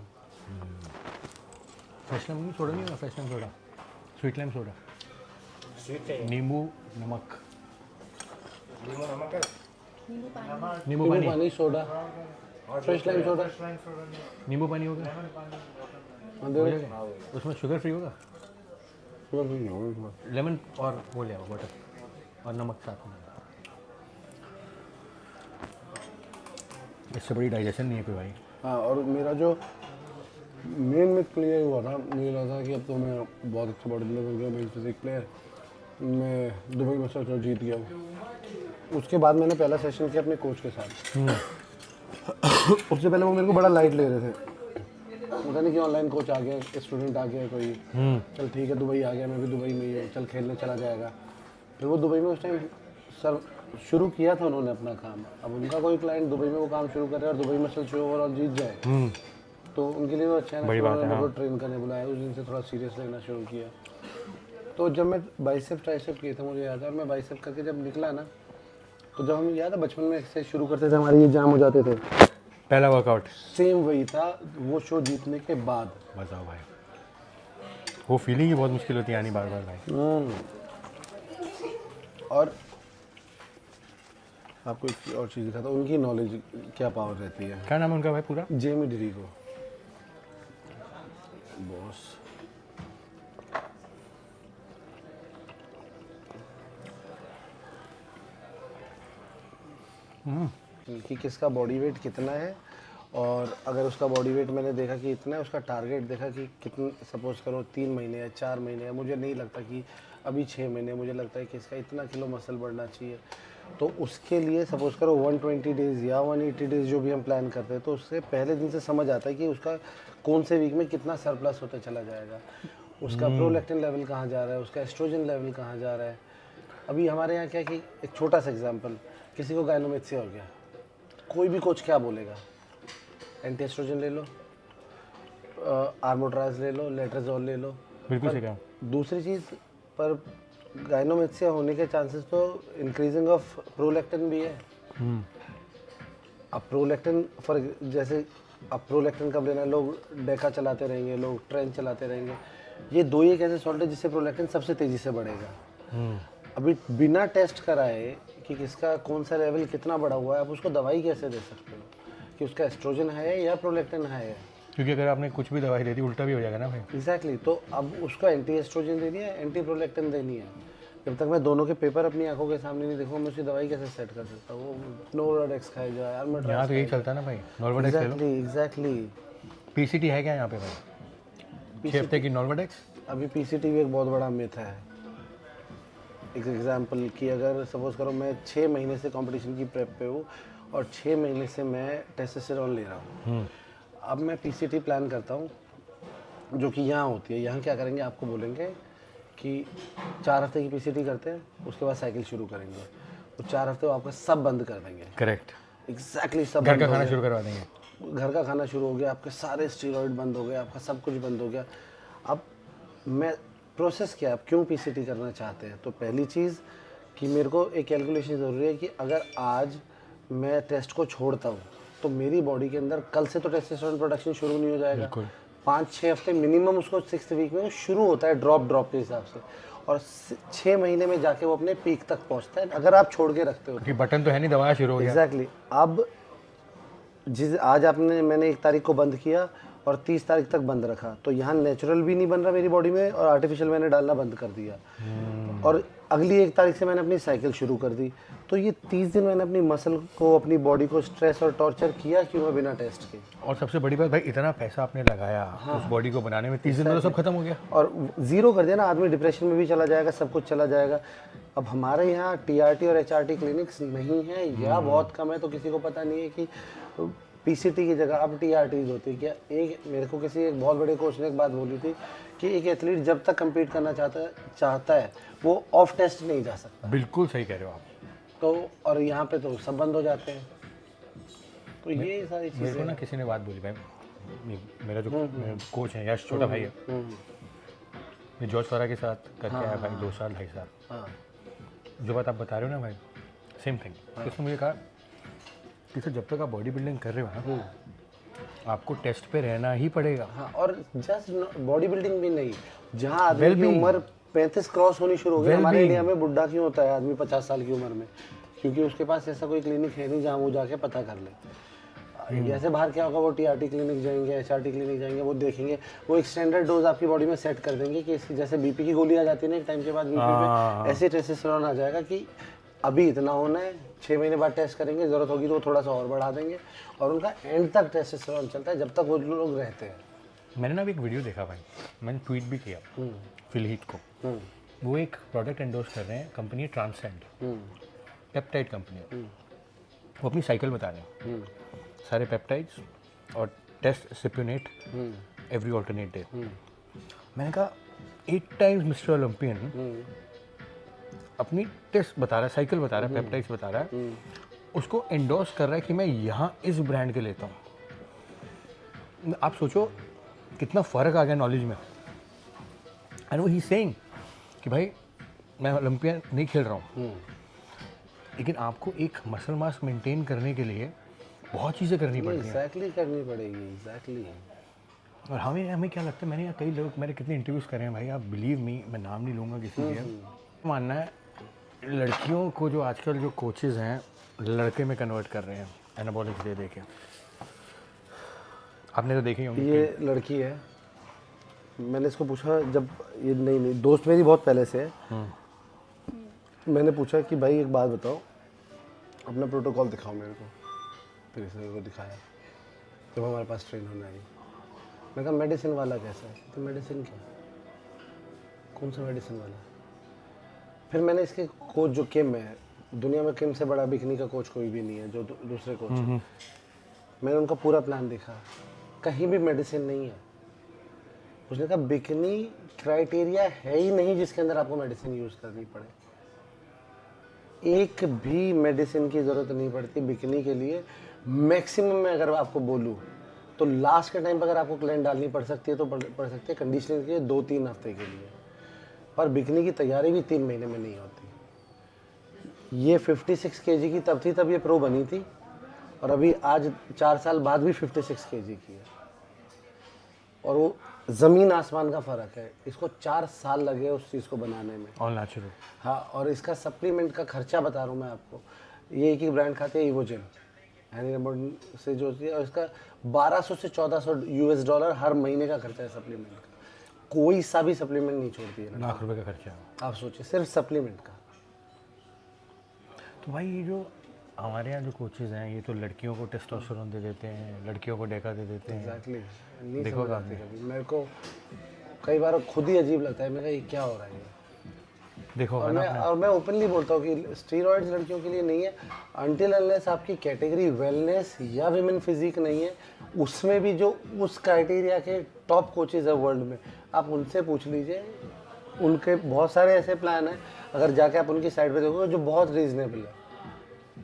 फ्रेश लेमन सोडा नहीं होगा? Fresh lemon soda, sweet lemon soda, sweet चाहिए, नींबू नमक, नींबू नमक है, नींबू नींबू पानी, पानी सोडा, फ्रेश लाइम सोडा, नींबू पानी होगा, हाँ, दे दो। उसमें शुगर फ्री होगा, शुगर फ्री होगा इसमें। लेमन और वो ले आओ वाटर और नमक साथ में। इससे बड़ी डाइजेशन नहीं है कोई भाई। हाँ, और मेरा जो मेन मिथ क्लियर हुआ था, मुझे लगा था कि अब तो मैं बहुत अच्छा बॉडी बिल्डर हो गया, मैं फिजिक प्लेयर, मैं दुबई में सच जीत गया हूँ। उसके बाद मैंने पहला सेशन किया अपने कोच के साथ। उससे पहले वो मेरे को बड़ा लाइट ले रहे थे, पता नहीं कि ऑनलाइन कोच आ गया, स्टूडेंट आ गया कोई, चल ठीक है दुबई आ गया, मैं भी दुबई में ही हूँ, चल खेलने चला जाएगा। फिर वो दुबई में उस टाइम सर शुरू किया था उन्होंने अपना काम। अब उनका कोई क्लाइंट दुबई में वो काम शुरू कर रहा है और दुबई में चल शो ओवरऑल जीत जाए तो उनके लिए तो अच्छा है ना। बड़ी बात है, उन्होंने हाँ। मेरे को ट्रेन करने बुलाया, उस दिन से थोड़ा सीरियस लेना शुरू किया। तो जब मैं बाइसेप ट्राइसेप किए थे मुझे याद है, और मैं बाइसेप करके जब निकला ना, तो जब हम याद है बचपन में एक्सरसाइज शुरू करते थे हमारे ये जाम हो जाते थे, पहला वर्कआउट सेम वही था वो शो जीतने के बाद। बताओ भाई, वो फीलिंग ही बहुत मुश्किल होती है आनी बार बार भाई। और आपको एक और चीज़ दिखाता हूँ, उनकी नॉलेज क्या पावर रहती है। क्या नाम है उनका भाई पूरा? Jamie Drigo boss. कि किसका बॉडी वेट कितना है, और अगर उसका बॉडी वेट मैंने देखा कि इतना है, उसका टारगेट देखा कि कितने, सपोज करो 3 महीने या 4 महीने है, मुझे नहीं लगता कि अभी 6 महीने, मुझे लगता है कि इसका इतना किलो मसल बढ़ना चाहिए। तो उसके लिए सपोज करो 120 डेज़ या 180 डेज़ जो भी हम प्लान करते हैं, तो उससे पहले दिन से समझ आता है कि उसका कौन से वीक में कितना सरप्लस होता चला जाएगा, उसका प्रोलैक्टिन लेवल कहाँ जा रहा है, उसका एस्ट्रोजन लेवल कहाँ जा रहा है। अभी हमारे यहाँ क्या है कि एक छोटा सा एग्जांपल, किसी को गायनोमेट्रिया हो गया, कोई भी कोच क्या बोलेगा, एंटी एस्ट्रोजन ले लो, आर्मोट्राज ले लो, लेट्राजोल ले लो। बिल्कुल सही कहा। दूसरी चीज़ पर गायनोमेट्रिया होने के चांसेस तो इंक्रीजिंग ऑफ प्रोलैक्टिन भी है। अब प्रोलैक्टिन फॉर जैसे अब प्रोलैक्टिन कब लेना है, लोग डेका चलाते रहेंगे, लोग ट्रेन चलाते रहेंगे, ये दो ही एक ऐसे सॉल्ट है जिससे प्रोलैक्टिन सबसे तेज़ी से बढ़ेगा। अभी बिना टेस्ट कराए कि किसका कौन सा लेवल कितना बढ़ा हुआ है, आप उसको दवाई कैसे दे सकते हो कि उसका एस्ट्रोजन है या प्रोलैक्टिन है। क्योंकि अगर आपने कुछ भी दवाई दे दी उल्टा भी हो जाएगा ना भाई। एग्जैक्टली तो अब उसका एंटी एस्ट्रोजन देनी है, एंटी प्रोलैक्टिन देनी है। जब तक मैं दोनों के पेपर अपनी आंखों के सामने नहीं देखूंगा, मैं उसकी दवाई कैसे सेट कर सकता हूँ। वो नोरोडेक्स खाया जाए, यहाँ तो यही चलता है ना भाई, नॉर्मोडेक्स ले लो। एग्जैक्टली। पीसीटी है क्या यहाँ पे भाई? 6 हफ्ते की नॉर्मोडेक्स। अभी पीसीटी भी एक बहुत बड़ा मिथ है। एक एग्जांपल कि अगर सपोज करो मैं 6 महीने से कंपटीशन की प्रेप पे हूँ और 6 महीने से मैं टेस्टोस्टेरोन ले रहा हूँ, अब मैं पीसीटी प्लान करता हूँ जो कि यहाँ होती है। यहाँ क्या करेंगे, आपको बोलेंगे कि 4 हफ्ते की पीसीटी करते हैं, उसके बाद साइकिल शुरू करेंगे, तो 4 हफ्ते वो आपका सब बंद कर देंगे। करेक्ट। एग्जैक्टली सब घर बंद का हो खाना गया। शुरू करवा देंगे। घर का खाना शुरू हो गया, आपके सारे स्टीरॉइड बंद हो गए, आपका सब कुछ बंद हो गया। अब मैं प्रोसेस क्या, आप क्यों पीसीटी करना चाहते हैं? तो पहली चीज़ कि मेरे को एक कैलकुलेशन ज़रूरी है कि अगर आज मैं टेस्ट को छोड़ता हूँ तो मेरी बॉडी के अंदर कल से तो टेस्टोस्टेरोन प्रोडक्शन शुरू नहीं हो जाएगा। 5-6 हफ्ते मिनिमम उसको 6th वीक में वो शुरू होता है ड्रॉप के हिसाब से, और 6 महीने में जाके वो अपने पीक तक पहुँचता है अगर आप छोड़ के रखते हो। कि बटन तो है नहीं, दबाया शुरू हो गया। एग्जैक्टली। अब जिस आज आपने मैंने 1 तारीख को बंद किया और 30 तारीख तक बंद रखा, तो यहाँ नेचुरल भी नहीं बन रहा मेरी बॉडी में और आर्टिफिशियल मैंने डालना बंद कर दिया। और अगली 1 तारीख से मैंने अपनी साइकिल शुरू कर दी। तो ये 30 दिन मैंने अपनी मसल को, अपनी बॉडी को स्ट्रेस और टॉर्चर किया क्यों है बिना टेस्ट के। और सबसे बड़ी बात भाई, इतना पैसा आपने लगाया उस बॉडी को बनाने में, 30 दिन में तो सब खत्म हो गया। और ज़ीरो कर दिया ना, आदमी डिप्रेशन में भी चला जाएगा, सब कुछ चला जाएगा। अब हमारे यहाँ टीआरटी और एचआरटी क्लिनिक्स नहीं है या बहुत कम है, तो किसी को पता नहीं है कि पीसीटी की जगह अब टीआरटीज होती है क्या। एक मेरे को किसी एक बहुत बड़े कोच ने एक बात बोली थी कि एक एथलीट जब तक कम्पीट करना चाहता है वो ऑफ टेस्ट नहीं जा सकता। बिल्कुल सही कह रहे हो आप। तो और यहाँ पे तो सब बंद हो जाते हैं। तो ये सारी मेरे को चीज़ें ना किसी ने बात बोली भाई, मेरा जो कोच है यश, छोटा भाई है, ये जॉर्ज फरा के साथ करके आया भाई 2 साल 2.5 साल। हाँ जो बात आप बता रहे हो ना भाई, सेम थिंग। उसने मुझे कहा कि सर जब तक आप बॉडी बिल्डिंग कर रहे हो ना, आपको टेस्ट पे रहना ही पड़ेगा। हाँ। और जस्ट बॉडी बिल्डिंग भी नहीं, जहाँ आदमी की उम्र 35 क्रॉस होनी शुरू हो गई। हमारे इंडिया में बुढ़ा क्यों होता है आदमी 50 साल की उम्र में? क्योंकि उसके पास ऐसा कोई क्लिनिक है नहीं जहाँ वो जाके पता कर ले। इंडिया से बाहर क्या होगा, वो टीआरटी क्लिनिक जाएंगे, एचआरटी क्लिनिक जाएंगे, वो देखेंगे, वो एक स्टैंडर्ड डोज आपकी बॉडी में सेट कर देंगे कि इसकी जैसे बीपी की गोली आ जाती है ना एक टाइम के बाद, बीपी में ऐसे टेस्टोस्टेरोन आ जाएगा कि अभी इतना होना है, 6 महीने बाद टेस्ट करेंगे, ज़रूरत होगी तो थोड़ा सा और बढ़ा देंगे। और उनका एंड तक टेस्टोस्टेरोन चलता है जब तक वो लोग रहते हैं। मैंने ना अभी एक वीडियो देखा भाई, मैंने ट्वीट भी किया फिलहीट को। वो एक प्रोडक्ट एंडोर्स कर रहे हैं, कंपनी है ट्रांसेंड, पेप्टाइड कंपनी है। वो अपनी साइकिल बता रहे हैं, सारे पेप्टाइड्स और टेस्ट सिप्यूनेट एवरी ऑल्टरनेट डे। मैंने कहा 8 टाइम्स मिस्टर ओलंपियन अपनी टेस्ट बता रहा है, साइकिल बता रहा है, पेप्टाइड्स बता रहा है, उसको एंडोर्स कर रहा है कि मैं यहाँ इस ब्रांड के लेता हूँ। आप सोचो कितना फ़र्क आ गया नॉलेज में। एंड वो ही सेइंग कि भाई मैं ओलंपियन नहीं खेल रहा हूँ, लेकिन आपको एक मसल मास मेंटेन करने के लिए बहुत चीज़ें करनी पड़ती हैं। एग्जैक्टली करनी पड़ेगी, एग्जैक्टली। और हमें क्या लगता है, मैंने यहाँ कई लोग, मैंने कितने इंटरव्यूज़ करे हैं भाई, आप बिलीव मी, मैं नाम नहीं लूँगा किसी के, मानना है लड़कियों को जो आजकल जो कोचेज़ हैं लड़के में कन्वर्ट कर रहे हैं एनाबॉलिक्स दे दे के। आपने तो देखे होंगे। ये लड़की है, मैंने इसको पूछा जब ये नहीं दोस्त मेरी बहुत पहले से है। मैंने पूछा कि भाई एक बात बताओ, अपना प्रोटोकॉल दिखाओ मेरे को। फिर इसने मेरे को दिखाया जब हमारे पास ट्रेन होने आई। मैं कहा मेडिसिन वाला कैसा है? तो मेडिसिन क्या, कौन सा मेडिसिन वाला? फिर मैंने इसके कोच जो किम है, दुनिया में किम से बड़ा बिकनी का कोच कोई भी नहीं है, जो दूसरे कोच हैं। मैंने उनका पूरा प्लान देखा, कहीं भी मेडिसिन नहीं है। उसने कहा बिकनी क्राइटेरिया है ही नहीं जिसके अंदर आपको मेडिसिन यूज़ करनी पड़े। एक भी मेडिसिन की ज़रूरत नहीं पड़ती बिकनी के लिए। मैक्सिमम में अगर आपको बोलूँ तो लास्ट के टाइम पर अगर आपको क्लैंट डालनी पड़ सकती है तो पड़ सकती है कंडीशनिंग के लिए 2-3 हफ्ते के लिए। पर बिकनी की तैयारी भी 3 महीने में नहीं होती। ये 56 kg की तब थी, तब ये प्रो बनी थी, और अभी आज 4 साल बाद भी 56 kg की है। और वो ज़मीन आसमान का फ़र्क है। इसको 4 साल लगे उस चीज़ को बनाने में, ऑल नेचुरल। हाँ। और इसका सप्लीमेंट का खर्चा बता रहा हूँ मैं आपको। ये एक ही ब्रांड खाते हैं, इवोजिन एनिमोड से जो होती है, और इसका 1200 से 1400 US डॉलर हर महीने का खर्चा है सप्लीमेंट का। कोई सा भी सप्लीमेंट नहीं छोड़ती है ना। लाख रुपए का खर्चा है। आप सोचिए सिर्फ सप्लीमेंट का। तो भाई ये जो हमारे यहाँ जो कोचेज़ हैं, ये तो लड़कियों को टेस्टोस्टेरोन दे देते हैं, लड़कियों को डेका दे देते हैं। एग्जैक्टली नहीं देखो समझ आती कभी मेरे को। कई बार खुद ही अजीब लगता है, मेरा ये क्या हो रहा है। देखो और मैं ओपनली बोलता हूँ कि स्टीरॉइड्स लड़कियों के लिए नहीं है। अनटिल अनलेस आपकी कैटेगरी वेलनेस या विमेन फिजिक नहीं है, उसमें भी जो उस क्राइटेरिया के टॉप कोचेज है वर्ल्ड में, आप उनसे पूछ लीजिए। उनके बहुत सारे ऐसे प्लान हैं, अगर जाके आप उनकी साइट पे देखोगे जो बहुत रीजनेबल है,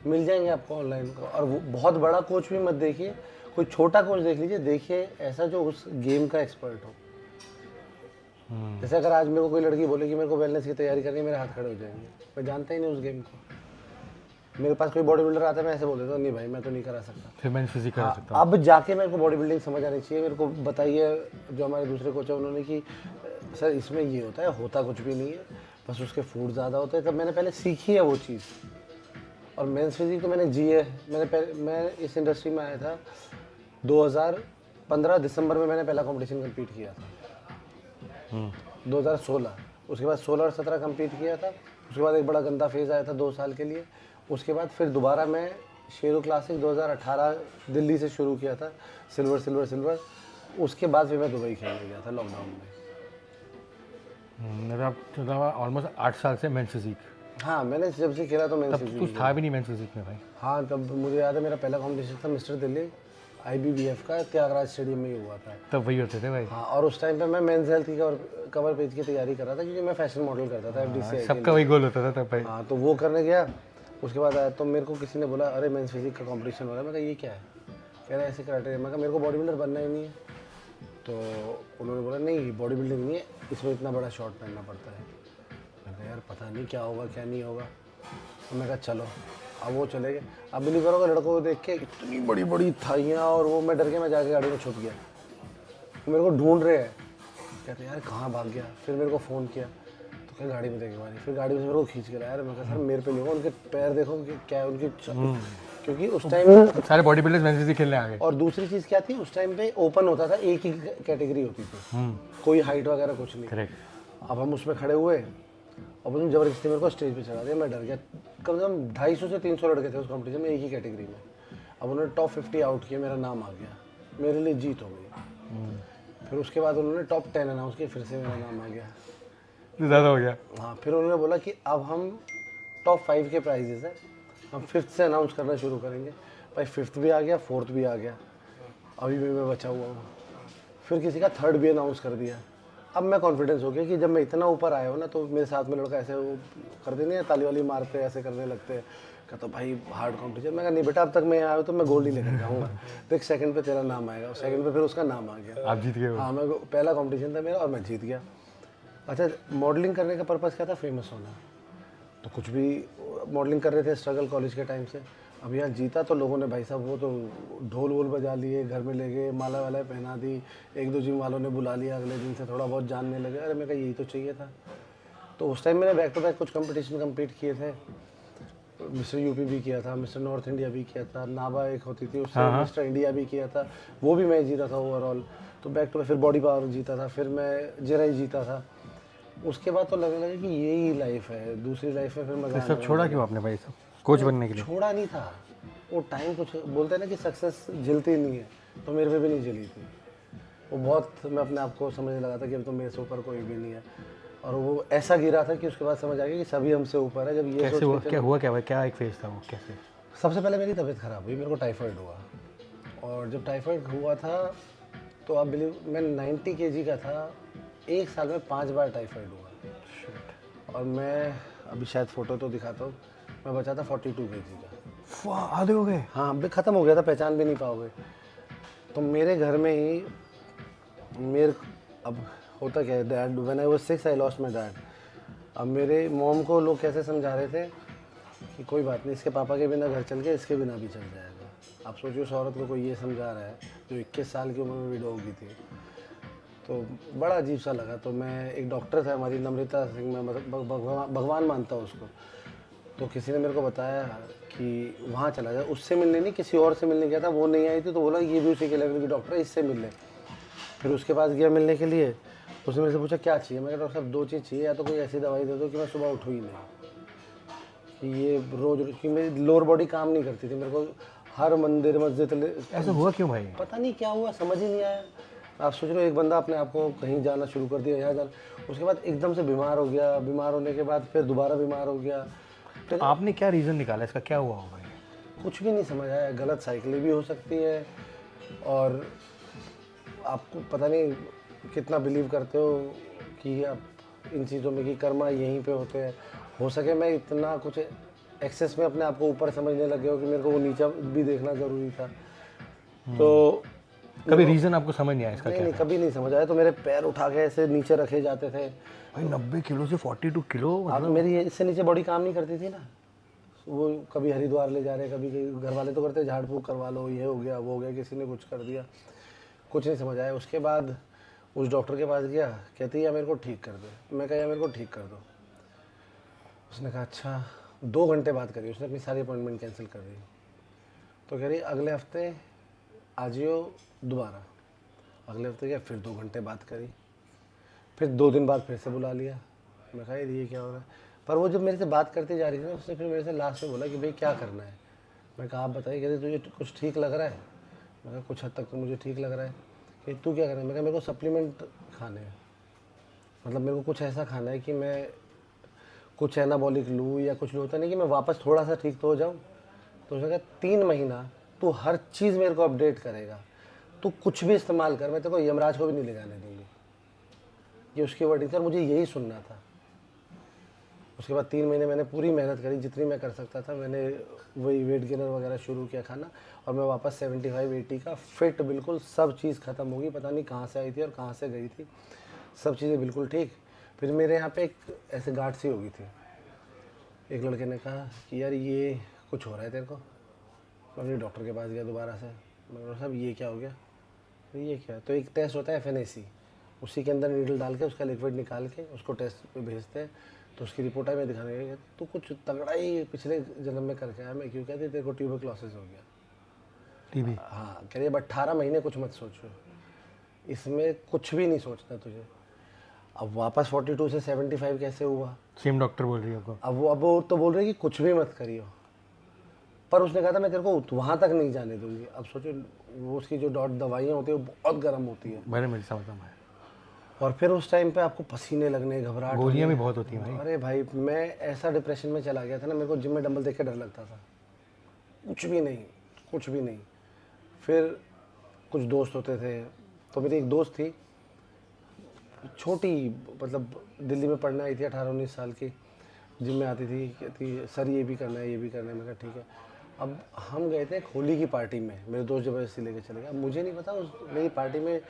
मिल जाएंगे आपको ऑनलाइन को। और वो बहुत बड़ा कोच भी मत देखिए, कोई छोटा कोच देख लीजिए। देखिए ऐसा जो उस गेम का एक्सपर्ट हो। जैसे अगर आज मेरे को कोई लड़की बोले कि मेरे को वेलनेस की तैयारी करनी है, मेरे हाथ खड़े हो जाएंगे। मैं जानता ही नहीं उस गेम को। मेरे पास कोई बॉडी बिल्डर आता है, मैं ऐसे बोल देता हूँ नहीं भाई मैं तो नहीं करा सकता। फिर मैं फिजिक करा सकता हूँ। अब जाके मेरे को बॉडी बिल्डिंग समझ आनी चाहिए। मेरे को बताइए जो हमारे दूसरे कोच है उन्होंने कि सर इसमें ये होता है, होता कुछ भी नहीं है, बस उसके फूड ज़्यादा होते हैं। तब मैंने पहले सीखी है वो चीज़। और मेंस फिजिक तो मैंने जी है। मैं इस इंडस्ट्री में आया था 2015 दिसंबर में, मैंने पहला कंपटीशन कम्पीट किया था 2016। उसके बाद 16 और 17 कम्पीट किया था। उसके बाद एक बड़ा गंदा फेज़ आया था 2 साल के लिए। उसके बाद फिर दोबारा मैं शेरू क्लासिक 2018 दिल्ली से शुरू किया था, सिल्वर। उसके बाद फिर मैं दुबई खेलने गया था लॉकडाउन में। मतलब आप ऑलमोस्ट 8 साल से मेंस फिजिक। हाँ, मैंने जब से खेला तो मेंस तब फिजिक। कुछ था भी नहीं मेंस फिजिक में भाई। हाँ, तब मुझे याद है मेरा पहला कॉम्पिटिशन था मिस्टर दिल्ली IBBF का, त्यागराज स्टेडियम में ही हुआ था। तब वही होते थे भाई। हाँ, और उस टाइम पे मैं मेंस हेल्थ की कवर पेज की तैयारी कर रहा था, क्योंकि मैं फैशन मॉडल करता था FDCI। सबका वही गोल होता था तब भाई। हाँ, तो वो करने गया। उसके बाद आया तो मेरे को किसी ने बोला, अरे मेंस फिजिक का कंपटीशन हो रहा है। मैं कहा ये क्या है? कह रहे ऐसे कराटे। मैं कहा मेरे को बॉडी बिल्डर बनना ही नहीं है। तो उन्होंने बोला नहीं, बॉडी बिल्डिंग नहीं है, इसमें इतना बड़ा शॉर्ट पहनना पड़ता है। मैं कहा यार पता नहीं क्या होगा क्या नहीं होगा। तो मैं कहा चलो, अब वो चले गए। अब बिलीव करोगे, लड़कों को देख के इतनी बड़ी बड़ी थाइयाँ, और वो मैं डर के मैं जाके गाड़ी में छुप गया। मेरे को ढूंढ रहे हैं, कहते यार कहाँ भाग गया। फिर मेरे को फ़ोन किया तो क्या गाड़ी में देखे मारी। फिर गाड़ी में से मेरे को खींच के लाया। यार मैं कहा सर मेरे पे नहीं होगा, उनके पैर देखो कि क्या है उनकी, क्योंकि उस टाइम सारे बॉडी बिल्डर्स मेंस फिजिक खेलने आ गए। और दूसरी चीज़ क्या थी, उस टाइम पे ओपन होता था, एक ही कैटेगरी होती थी, कोई हाइट वगैरह कुछ नहीं। करेक्ट। अब हम उसमें खड़े हुए, अब उसने ज़बरदस्ती मेरे को स्टेज पे चढ़ा दिया। मैं डर गया। कम से कम 250 से 300 लड़के थे उस कंपटीशन में, एक ही कैटेगरी में। अब उन्होंने टॉप 50 आउट किया, मेरा नाम आ गया, मेरे लिए जीत हो गई। फिर उसके बाद उन्होंने टॉप 10 अनाउंस किया, फिर से मेरा नाम आ गया, ज़्यादा हो गया। हाँ। फिर उन्होंने बोला कि अब हम टॉप 5 के प्राइजेस हैं, हम 5th से अनाउंस करना शुरू करेंगे। भाई 5th भी आ गया, 4th भी आ गया, अभी भी मैं बचा हुआ हूँ। फिर किसी का 3rd भी अनाउंस कर दिया। अब मैं कॉन्फिडेंस हो गया कि जब मैं इतना ऊपर आया हूँ ना, तो मेरे साथ में लड़का ऐसे वो करते नहीं है, ताली वाली मारते ऐसे करने लगते हैं। कहता भाई हार्ड कॉम्पिटिशन। मैं कहा नहीं बेटा, अब तक मैं आया हूँ तो मैं गोल्ड ही लेकर जाऊँगा। देख सेकंड पे तेरा नाम आएगा, सेकंड पे फिर उसका नाम आ गया। आप जीत गए। हाँ, मैं पहला कॉम्पिटिशन था मेरा और मैं जीत गया। अच्छा, मॉडलिंग करने का पर्पज़ क्या था? फेमस होना। तो कुछ भी मॉडलिंग कर रहे थे स्ट्रगल कॉलेज के टाइम से। अब यहाँ जीता तो लोगों ने भाई साहब वो तो ढोल वोल बजा लिए, घर में ले गए, माला वाला पहना दी, 1-2 जिम वालों ने बुला लिया, अगले दिन से थोड़ा बहुत जानने लगे। अरे मैं कहा यही तो चाहिए था। तो उस टाइम मैंने बैक टू बैक कुछ कंपटीशन कम्पीट किए थे। मिस्टर यूपी भी किया था, मिस्टर नॉर्थ इंडिया भी किया था, नाबा एक होती थी उससे, मिस्टर इंडिया भी किया था, वो भी मैं जीता था ओवरऑल। तो बैक टू बैक फिर बॉडी पावर जीता था, फिर मैं जेराई जीता था। उसके बाद तो लगने लगा कि यही लाइफ है, दूसरी लाइफ में फिर मजा सब छोड़ा क्यों आपने भाई? सब कोच बनने के लिए? छोड़ा नहीं था, वो टाइम कुछ बोलते हैं ना कि सक्सेस झिलती नहीं है, तो मेरे पे भी नहीं झिली थी। वो बहुत मैं अपने आप को समझने लगा था कि अब तो मेरे से ऊपर कोई भी नहीं है। और वो ऐसा गिरा था कि उसके बाद समझ आ गया कि सभी हमसे ऊपर है। जब ये कैसे हुआ? क्या हुआ? क्या भाई? क्या एक फेज था वो? कैसे? सबसे पहले मेरी तबीयत ख़राब हुई, मेरे को टाइफाइड हुआ। और जब टाइफाइड हुआ था तो आप बिलीव, मैं 90 kg का था, 1 साल में 5 बार टाइफाइड हुआ। और मैं अभी शायद फ़ोटो तो दिखाता हूँ, मैं बचा था 42 kg का। आधे हो गए? हाँ, अभी ख़त्म हो गया था, पहचान भी नहीं पाओगे। तो मेरे घर में ही अब होता क्या है, dad when I was 6 I lost my dad. अब मेरे मॉम को लोग कैसे समझा रहे थे कि कोई बात नहीं, इसके पापा के बिना घर चल के इसके बिना भी चल जाएगा। आप सोचिए उस औरत को कोई ये समझा रहा है जो 21 साल की उम्र में विडो हो गई थी। तो बड़ा अजीब सा लगा। तो मैं, एक डॉक्टर था हमारी नम्रता सिंह, मैं मतलब भगवान मानता हूँ उसको। तो किसी ने मेरे को बताया कि वहाँ चला जाए, उससे मिलने नहीं, किसी और से मिलने गया था, वो नहीं आई थी, तो बोला ये भी उसी के लेवल की डॉक्टर है, इससे मिल ले। फिर उसके पास गया मिलने के लिए, उसने मेरे से पूछा क्या चाहिए। मैं कहा डॉक्टर साहब 2 चीज़ चाहिए, या तो कोई ऐसी दवाई दे दो कि मैं सुबह उठूँ ही नहीं, कि ये रोज़ कि मेरी लोअर बॉडी काम नहीं करती थी, मेरे को हर मंदिर मस्जिद। ऐसा हुआ क्यों भाई? पता नहीं क्या हुआ, समझ ही नहीं आया। आप सोच रहे हो एक बंदा अपने आप को कहीं जाना शुरू कर दिया, यहाँ जाना, उसके बाद एकदम से बीमार हो गया, बीमार होने के बाद फिर दोबारा बीमार हो गया। तो आपने क्या रीज़न निकाला इसका? क्या हुआ होगा? कुछ भी नहीं समझ आया। गलत साइकिल भी हो सकती है, और आपको पता नहीं कितना बिलीव करते हो कि आप इन चीज़ों में कि कर्मा यहीं पे होते हैं। हो सके मैं इतना कुछ एक्सेस में अपने आप को ऊपर समझने लग गया हो कि मेरे को वो नीचा भी देखना ज़रूरी था। तो कभी रीज़न आपको समझ नहीं आया इसका? नहीं, कभी नहीं समझ आया। तो मेरे पैर उठा के ऐसे नीचे रखे जाते थे। भाई 90 किलो से 42 किलो, अब मेरी इससे नीचे बॉडी काम नहीं करती थी ना। वो कभी हरिद्वार ले जा रहे, कभी घर वाले तो करते झाड़ फूक करवा लो, ये हो गया वो हो गया, किसी ने कुछ कर दिया, कुछ नहीं समझ आया। उसके बाद उस डॉक्टर के पास गया, कहती है या मेरे को ठीक कर दो। मैं कहा या मेरे को ठीक कर दो। उसने कहा अच्छा। 2 घंटे बात करी, उसने अपनी सारी अपॉइंटमेंट कैंसिल कर दी। तो कह रही अगले हफ्ते आ जियो दोबारा। अगले हफ्ते क्या, फिर 2 घंटे बात करी, फिर 2 दिन बाद फिर से बुला लिया। मैं कहा ये क्या हो रहा है। पर वो जब मेरे से बात करती जा रही थी ना, उसने फिर मेरे से लास्ट में बोला कि भाई क्या करना है। मैं कहा आप बताइए। कहते तुझे कुछ ठीक लग रहा है। मैं कहा कुछ हद तक तो मुझे ठीक लग रहा है। कि तू क्या करना है। मैं कहा मेरे को सप्लीमेंट खाने हैं, मतलब मेरे को कुछ ऐसा खाना है कि मैं कुछ एनाबॉलिक लूँ या कुछ होता नहीं कि मैं वापस थोड़ा सा ठीक तो हो जाऊँ। तो उसने कहा 3 महीना तू हर चीज़ मेरे को अपडेट करेगा, तू कुछ भी इस्तेमाल कर, मैं तेरे को यमराज को भी नहीं ले जाने दूँगी। ये उसकी वर्डिंग थी और मुझे यही सुनना था। उसके बाद 3 महीने मैंने पूरी मेहनत करी, जितनी मैं कर सकता था। मैंने वही वेट गेनर वगैरह शुरू किया खाना, और मैं वापस 75-80 का फिट, बिल्कुल सब चीज़ ख़त्म होगी। पता नहीं कहाँ से आई थी और कहाँ से गई थी, सब चीज़ें बिल्कुल ठीक। फिर मेरे यहाँ पे एक ऐसे गांठ सी हो गई थी। एक लड़के ने कहा कि यार ये कुछ हो रहा है तेरे को। मैं अपने डॉक्टर के पास गया दोबारा से। मैं बोला साहब ये क्या हो गया। तो ये क्या, तो एक टेस्ट होता है FNAC, उसी के अंदर नीडल डाल के उसका लिक्विड निकाल के उसको टेस्ट पे भेजते हैं। तो उसकी रिपोर्ट आई, मैं दिखाने गया तो कुछ तगड़ा ही पिछले जन्म में करके आया। मैं क्यों कहती, तेरे को ट्यूबरक्लोसिस हो गया। टीबी। हाँ, कह रही अब 18 महीने कुछ मत सोचो, इसमें कुछ भी नहीं सोचना तुझे। अब वापस 42 से 75 कैसे हुआ। सेम डॉक्टर बोल रही है आपको? अब वो तो बोल रहे कि कुछ भी मत करियो, पर उसने कहा था मैं तेरे को वहाँ तक नहीं जाने दूंगी। अब सोचो, वो उसकी जो दवाइयाँ होती है वो बहुत गर्म होती है, मैंने मेरी समझ में आया। और फिर उस टाइम पे आपको पसीने लगने, घबराहट गोलियां होने। भी बहुत होती हैं भाई। अरे भाई, मैं ऐसा डिप्रेशन में चला गया था ना, मेरे को जिम में डंबल देख के डर लगता था। कुछ भी नहीं, कुछ भी नहीं। फिर कुछ दोस्त होते थे, तो मेरी एक दोस्त थी छोटी, मतलब दिल्ली में पढ़ने आई थी, 18-19 साल की, जिम में आती थी, कहती सर ये भी करना है, ये भी करना है। मैं कहा ठीक है। अब हम गए थे एक होली की पार्टी में, मेरे दोस्त ज़बरदस्ती लेके चले गए। अब मुझे नहीं पता उस मेरी पार्टी में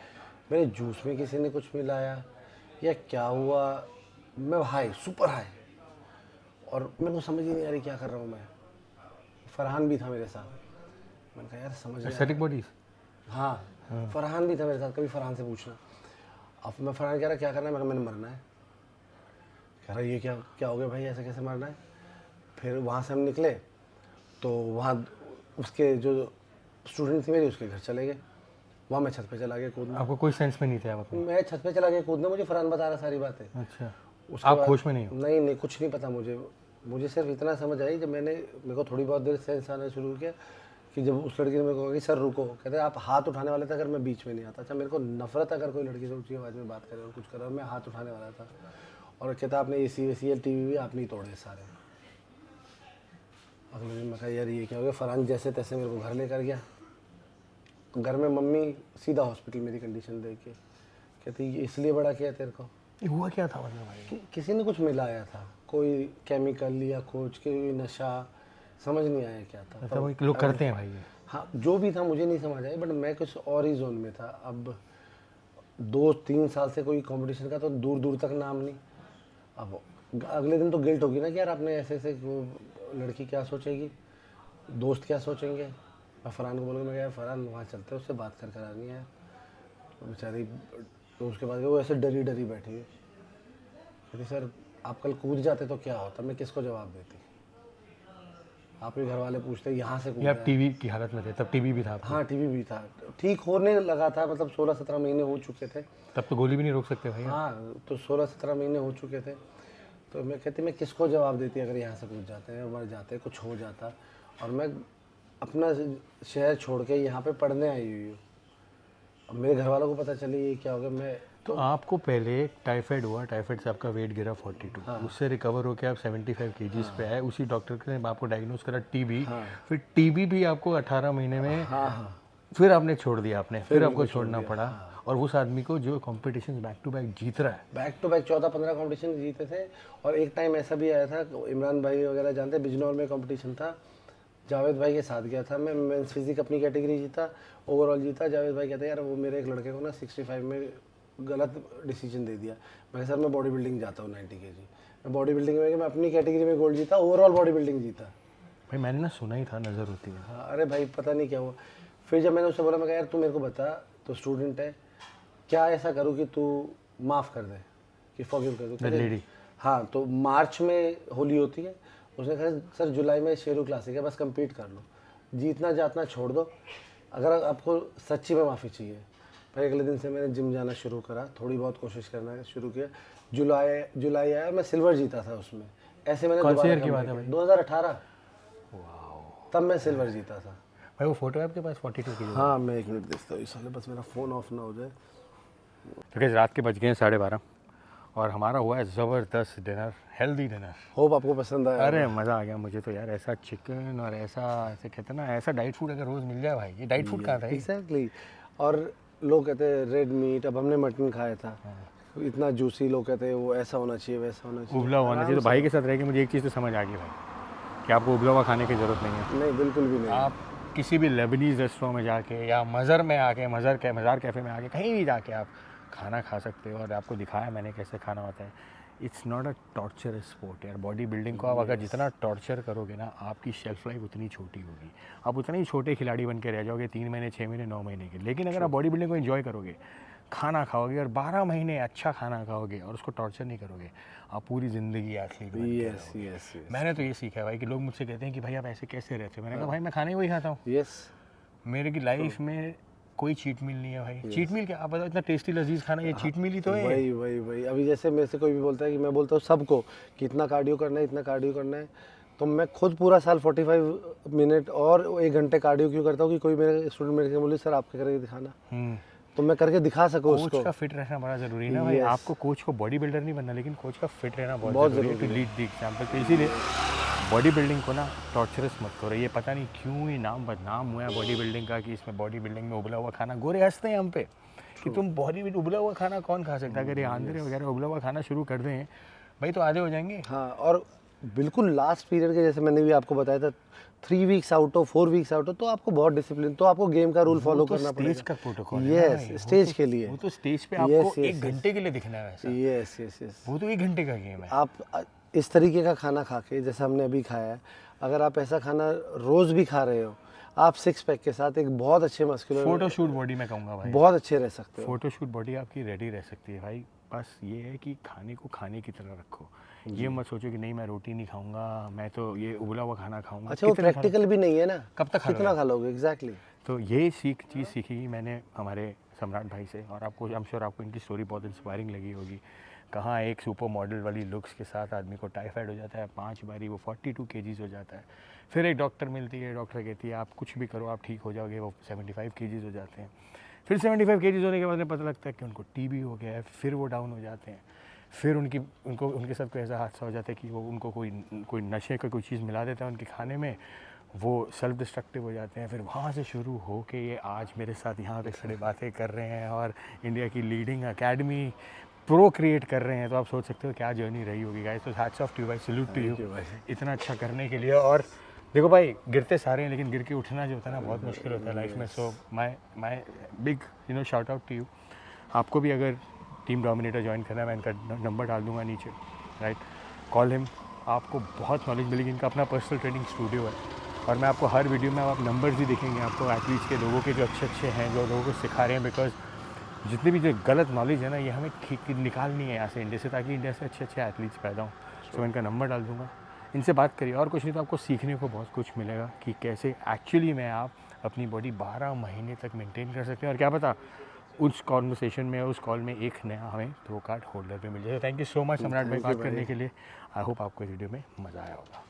मेरे जूस में किसी ने कुछ मिलाया या क्या हुआ। मैं हाई, सुपर हाई, और मेरे को समझ ही नहीं आ रही क्या कर रहा हूँ मैं। फरहान भी था मेरे साथ। मैंने कहा यार समझ नहीं आ एस्थेटिक बॉडीज। रहा। हाँ, फरहान भी था मेरे साथ, कभी फरहान से पूछना। अब मैं फरहान कह रहा क्या करना है, मैं कहा मैंने मरना है। कह रहा ये क्या क्या हो गया भाई, ऐसे कैसे मरना है। फिर वहाँ से हम निकले तो वहाँ उसके जो स्टूडेंट थे मेरे, उसके घर चले गए। वहाँ मैं छत पे चला गया कूदने। आपको कोई सेंस में नहीं थे आप अपने? मैं छत पे चला गया कूदने, मुझे फरहान बता रहा सारी बातें। अच्छा, उसके आप बाद- होश में नहीं हो? नहीं नहीं, कुछ नहीं पता मुझे। मुझे सिर्फ इतना समझ आई जब मेरे को थोड़ी बहुत देर सेंस आना शुरू किया, कि जब उस लड़की ने मेरे को कहा कि सर रुको, कहते आप हाथ उठाने वाले थे अगर मैं बीच में नहीं आता। अच्छा, मेरे को नफरत अगर कोई लड़की से ऊँची आवाज़ में बात करे और कुछ करे, और मैं हाथ उठाने वाला था, और कहता आपने AC वेसी TV भी आपने ही तोड़े सारे। अगले दिन मैं कहा यार ये क्या हो गया। फरहान जैसे तैसे मेरे को घर लेकर गया। घर में मम्मी सीधा हॉस्पिटल मेरी कंडीशन देख के कहती ये इसलिए बड़ा किया तेरे को। ये हुआ क्या था मतलब भाई? किसी ने कुछ मिलाया था, कोई केमिकल या कुछ, कोई नशा, समझ नहीं आया क्या था। अच्छा, वो लोग करते हैं भाई ये। हाँ, जो भी था मुझे नहीं समझ आया, बट मैं कुछ और ही जोन में था। अब 2-3 साल से कोई कंपटीशन का तो दूर दूर तक नाम नहीं। अब अगले दिन तो गिल्ट होगी ना कि यार आपने ऐसे ऐसे, लड़की क्या सोचेगी, दोस्त क्या सोचेंगे। मैं फरहान को बोलूँगा, मैं यार फरहान वहाँ चलते हैं, उससे बात कर आनी है। तो बेचारी, तो उसके बाद वो ऐसे डरी डरी बैठी हुई, कहती सर आप कल कूद जाते तो क्या होता, मैं किसको जवाब देती। आपके घर वाले पूछते यहाँ से कूद ये आप टीवी की हालत में थे तब? टीवी भी था आपको? हाँ, टीवी भी था, ठीक होने लगा था, मतलब 16-17 महीने हो चुके थे। तब तो गोली भी नहीं रोक सकते भाई। हाँ, तो 16-17 महीने हो चुके थे। तो मैं कहती मैं किसको जवाब देती अगर यहाँ से कूद जाते हैं, मर जाते, कुछ हो जाता। और मैं अपना शहर छोड़ के यहाँ पे पढ़ने आई हुई हूँ। अब मेरे घर वालों को पता चली ये क्या हो गया। मैं तो आपको पहले टाइफाइड हुआ, टाइफाइड से आपका वेट गिरा 42, उससे रिकवर होकर आप 75 kgs पे आए। उसी डॉक्टर ने आपको डायग्नोज करा टीबी। फिर टीबी भी आपको 18 महीने में, फिर आपने छोड़ दिया, आपने फिर आपको छोड़ना पड़ा। और उस आदमी को जो कंपटीशन बैक टू बैक जीत रहा है, बैक टू बैक 14-15 कंपटीशन जीते थे। और एक टाइम ऐसा भी आया था, इमरान भाई वगैरह जानते, बिजनौर में कंपटीशन था, जावेद भाई के साथ गया था मैं। मेंस फिजिक अपनी कैटेगरी जीता, ओवरऑल जीता। जावेद भाई कहते यार वो मेरे एक लड़के को ना 65 में गलत डिसीजन दे दिया। मैं कहा सर मैं बॉडी बिल्डिंग जाता हूँ 90 kg। मैं बॉडी बिल्डिंग में मैं अपनी कैटेगरी में गोल्ड जीता, ओवरऑल बॉडी बिल्डिंग जीता। भाई मैंने ना सुना ही था नज़र होती है। हाँ, अरे भाई पता नहीं क्या हुआ। फिर जब मैंने उससे बोला, मैं कहा यार तू मेरे को बता, तो स्टूडेंट है, क्या ऐसा करूँ कि तू माफ़ कर दे, कि फॉरगिव कर दे। लेडी। हाँ, तो मार्च में होली होती है, उसने कहा सर जुलाई में शेरू क्लासिक है, बस compete कर लो, जीतना जातना छोड़ दो, अगर आपको सच्ची में माफ़ी चाहिए। भाई अगले दिन से मैंने जिम जाना शुरू करा, थोड़ी बहुत कोशिश करना शुरू किया। जुलाई आया, मैं सिल्वर जीता था उसमें। ऐसे मैंने कौन से ईयर दोबारा की बात है comeback भाई? किया। 2018 तब मैं सिल्वर जीता था। भाई वो फोटो है आपके पास 42 की? हाँ मैं एक मिनट देखता हूँ इस वाले, बस मेरा फ़ोन ऑफ ना हो जाए। तो कैसे रात के बज गए हैं 12:30 और हमारा हुआ है ज़बरदस्त डिनर, हेल्दी डिनर। होप आपको पसंद आया। अरे मज़ा आ गया मुझे तो यार, ऐसा चिकन और ऐसा ऐसे कहते हैं ना, ऐसा डाइट फूड अगर रोज़ मिल जाए भाई, ये डाइट फूड कहाँ था? एग्जैक्टली। और लोग कहते हैं रेड मीट, अब हमने मटन खाया था, इतना जूसी, लोग कहते हैं वो ऐसा होना चाहिए वैसा होना चाहिए। उबला होना चाहिए। तो भाई के साथ रह के मुझे एक चीज़ तो समझ आ गई भाई कि आपको उबला हुआ खाने की ज़रूरत नहीं है। नहीं बिल्कुल भी नहीं। आप किसी भी लेबनीज़ रेस्टोरेंट में जाके या मज़र में आके, मज़ार कैफ़े में आके कहीं भी जाके आप खाना खा सकते हो। और आपको दिखाया मैंने कैसे खाना होता है। It's not a torture sport यार। बॉडी बिल्डिंग को आप अगर जितना टॉर्चर करोगे ना, आपकी शेल्फ लाइफ उतनी छोटी होगी। आप उतने ही छोटे खिलाड़ी बन के रह जाओगे, 3 महीने, 6 महीने, 9 महीने के। लेकिन अगर आप बॉडी बिल्डिंग को एंजॉय करोगे, खाना खाओगे और 12 महीने अच्छा खाना खाओगे और उसको टॉर्चर नहीं करोगे, आप पूरी ज़िंदगी एथलीट बन के यस रहोगे। यस मैंने तो ये सीखा है भाई कि लोग मुझसे कहते हैं कि भाई आप ऐसे कैसे रहते हो। मैंने कहा भाई मैं खाने ही वही खाता हूँ। यस। मेरे की लाइफ में कोई चीट मील नहीं है भाई। चीट मील क्या, आप बताओ, इतना टेस्टी लजीज खाना, ये चीट मील ही तो है। वही अभी जैसे मेरे से कोई भी बोलता है कि मैं बोलता हूँ सबको कि इतना कार्डियो करना है, इतना कार्डियो करना है, तो मैं खुद पूरा साल 45 मिनट और 1 घंटे कार्डियो क्यों करता हूँ कि कोई मेरे स्टूडेंट मेरे से बोले सर आपके करके दिखाना, तो मैं करके दिखा सकूँ उसको। कोच का फिट रहना बड़ा जरूरी है ना भाई। Yes. आपको कोच को बॉडी बिल्डर नहीं बनना, लेकिन कोच का फिट रहना बहुत जरूरी है टू लीड द एग्जांपल। तो इसीलिए बॉडी बिल्डिंग को ना टॉर्चरस मत करो। ये पता नहीं क्यों ये नाम बदनाम हुआ है बॉडी बिल्डिंग का कि इसमें बॉडी बिल्डिंग में उबला हुआ खाना। गोरे हंसते हैं हम पे कि तुम बॉडी उबला हुआ खाना कौन खा सकता है। अगर ये आंध्रे वगैरह उबला हुआ खाना शुरू कर दें भाई तो आधे हो जाएंगे। हाँ, और बिल्कुल लास्ट पीरियड के जैसे मैंने भी आपको बताया था, 3 वीक्स आउट हो, 4 वीक्स आउट हो, तो आपको बहुत डिसिप्लिन, तो आपको गेम का रूल फॉलो करना पड़ेगा। स्टेज का प्रोटोकॉल यस, स्टेज के लिए। वो तो स्टेज पे आपको 1 घंटे के लिए दिखना है वैसा। Yes yes yes. वो तो 1 घंटे का गेम है। आप इस तरीके का खाना खा के, जैसे हमने अभी खाया है, अगर आप ऐसा खाना रोज़ भी खा रहे हो, आप 6 पैक के साथ एक बहुत अच्छे मस्कुलर, फोटोशूट बॉडी में कहूँगा भाई, बहुत अच्छे रह सकते हो। फोटोशूट बॉडी आपकी रेडी रह सकती है भाई। बस ये है कि खाने को खाने की तरह रखो। ये मत सोचो कि नहीं मैं रोटी नहीं खाऊंगा, मैं तो ये उबला हुआ खाना खाऊंगा। अच्छा, वो प्रैक्टिकल भी नहीं है ना, कब तक कितना खा लोगे। एग्जैक्टली। तो ये चीज़ सीखी मैंने हमारे सम्राट भाई से। और आपको आई एम श्योर आपको इनकी स्टोरी बहुत इंस्पायरिंग लगी होगी। कहाँ एक सुपर मॉडल वाली लुक्स के साथ आदमी को टाइफाइड हो जाता है, 5 बारी वो 42 kgs हो जाता है। फिर एक डॉक्टर मिलती है, डॉक्टर कहती है आप कुछ भी करो आप ठीक हो जाओगे, वो 75 kgs हो जाते हैं। फिर 75 kgs होने के बाद पता लगता है कि उनको टीबी हो गया है, फिर वो डाउन हो जाते हैं। फिर उनके साथ कोई ऐसा हादसा हो जाता है कि वो उनको कोई नशे का कोई चीज़ मिला देता है उनके खाने में, वो सेल्फ डिस्ट्रक्टिव हो जाते हैं। फिर वहाँ से शुरू हो के ये आज मेरे साथ यहाँ पे खड़े बातें कर रहे हैं और इंडिया की लीडिंग एकेडमी प्रो क्रिएट कर रहे हैं। तो आप सोच सकते हो क्या जर्नी रही होगी गाइस। तो हैट्स ऑफ टू यू भाई, सैल्यूट टू यू इतना अच्छा करने के लिए। और देखो भाई गिरते सारे हैं, लेकिन गिर के उठना जो होता है ना बहुत मुश्किल होता है लाइफ में। So my big shout out to you. आपको भी अगर टीम डोमिनेटर ज्वाइन करना है, मैं इनका नंबर डाल दूंगा नीचे, राइट, कॉल हिम। आपको बहुत नॉलेज मिलेगी। इनका अपना पर्सनल ट्रेनिंग स्टूडियो है और मैं आपको हर वीडियो में आप नंबर्स भी दिखेंगे आपको एथलीट्स के, लोगों के जो अच्छे हैं, जो लोगों को सिखा रहे हैं। बिकॉज जितनी भी जो गलत नॉलेज है ना, ये हमें निकालनी है यहाँ से इंडिया से, ताकि इंडिया से अच्छे एथलीट्स पैदा हों। तो मैं इनका नंबर डाल दूँगा, इनसे बात करिए। और कुछ नहीं तो आपको सीखने को बहुत कुछ मिलेगा कि कैसे एक्चुअली में आप अपनी बॉडी 12 महीने तक मेंटेन कर सकते हैं। और क्या पता उस कॉन्वर्सेशन में, उस कॉल में एक नया हमें थ्रो कार्ड होल्डर भी मिल जाए। थैंक यू सो मच सम्राट भाई बात करने के लिए। आई होप आपको इस वीडियो में मज़ा आया होगा।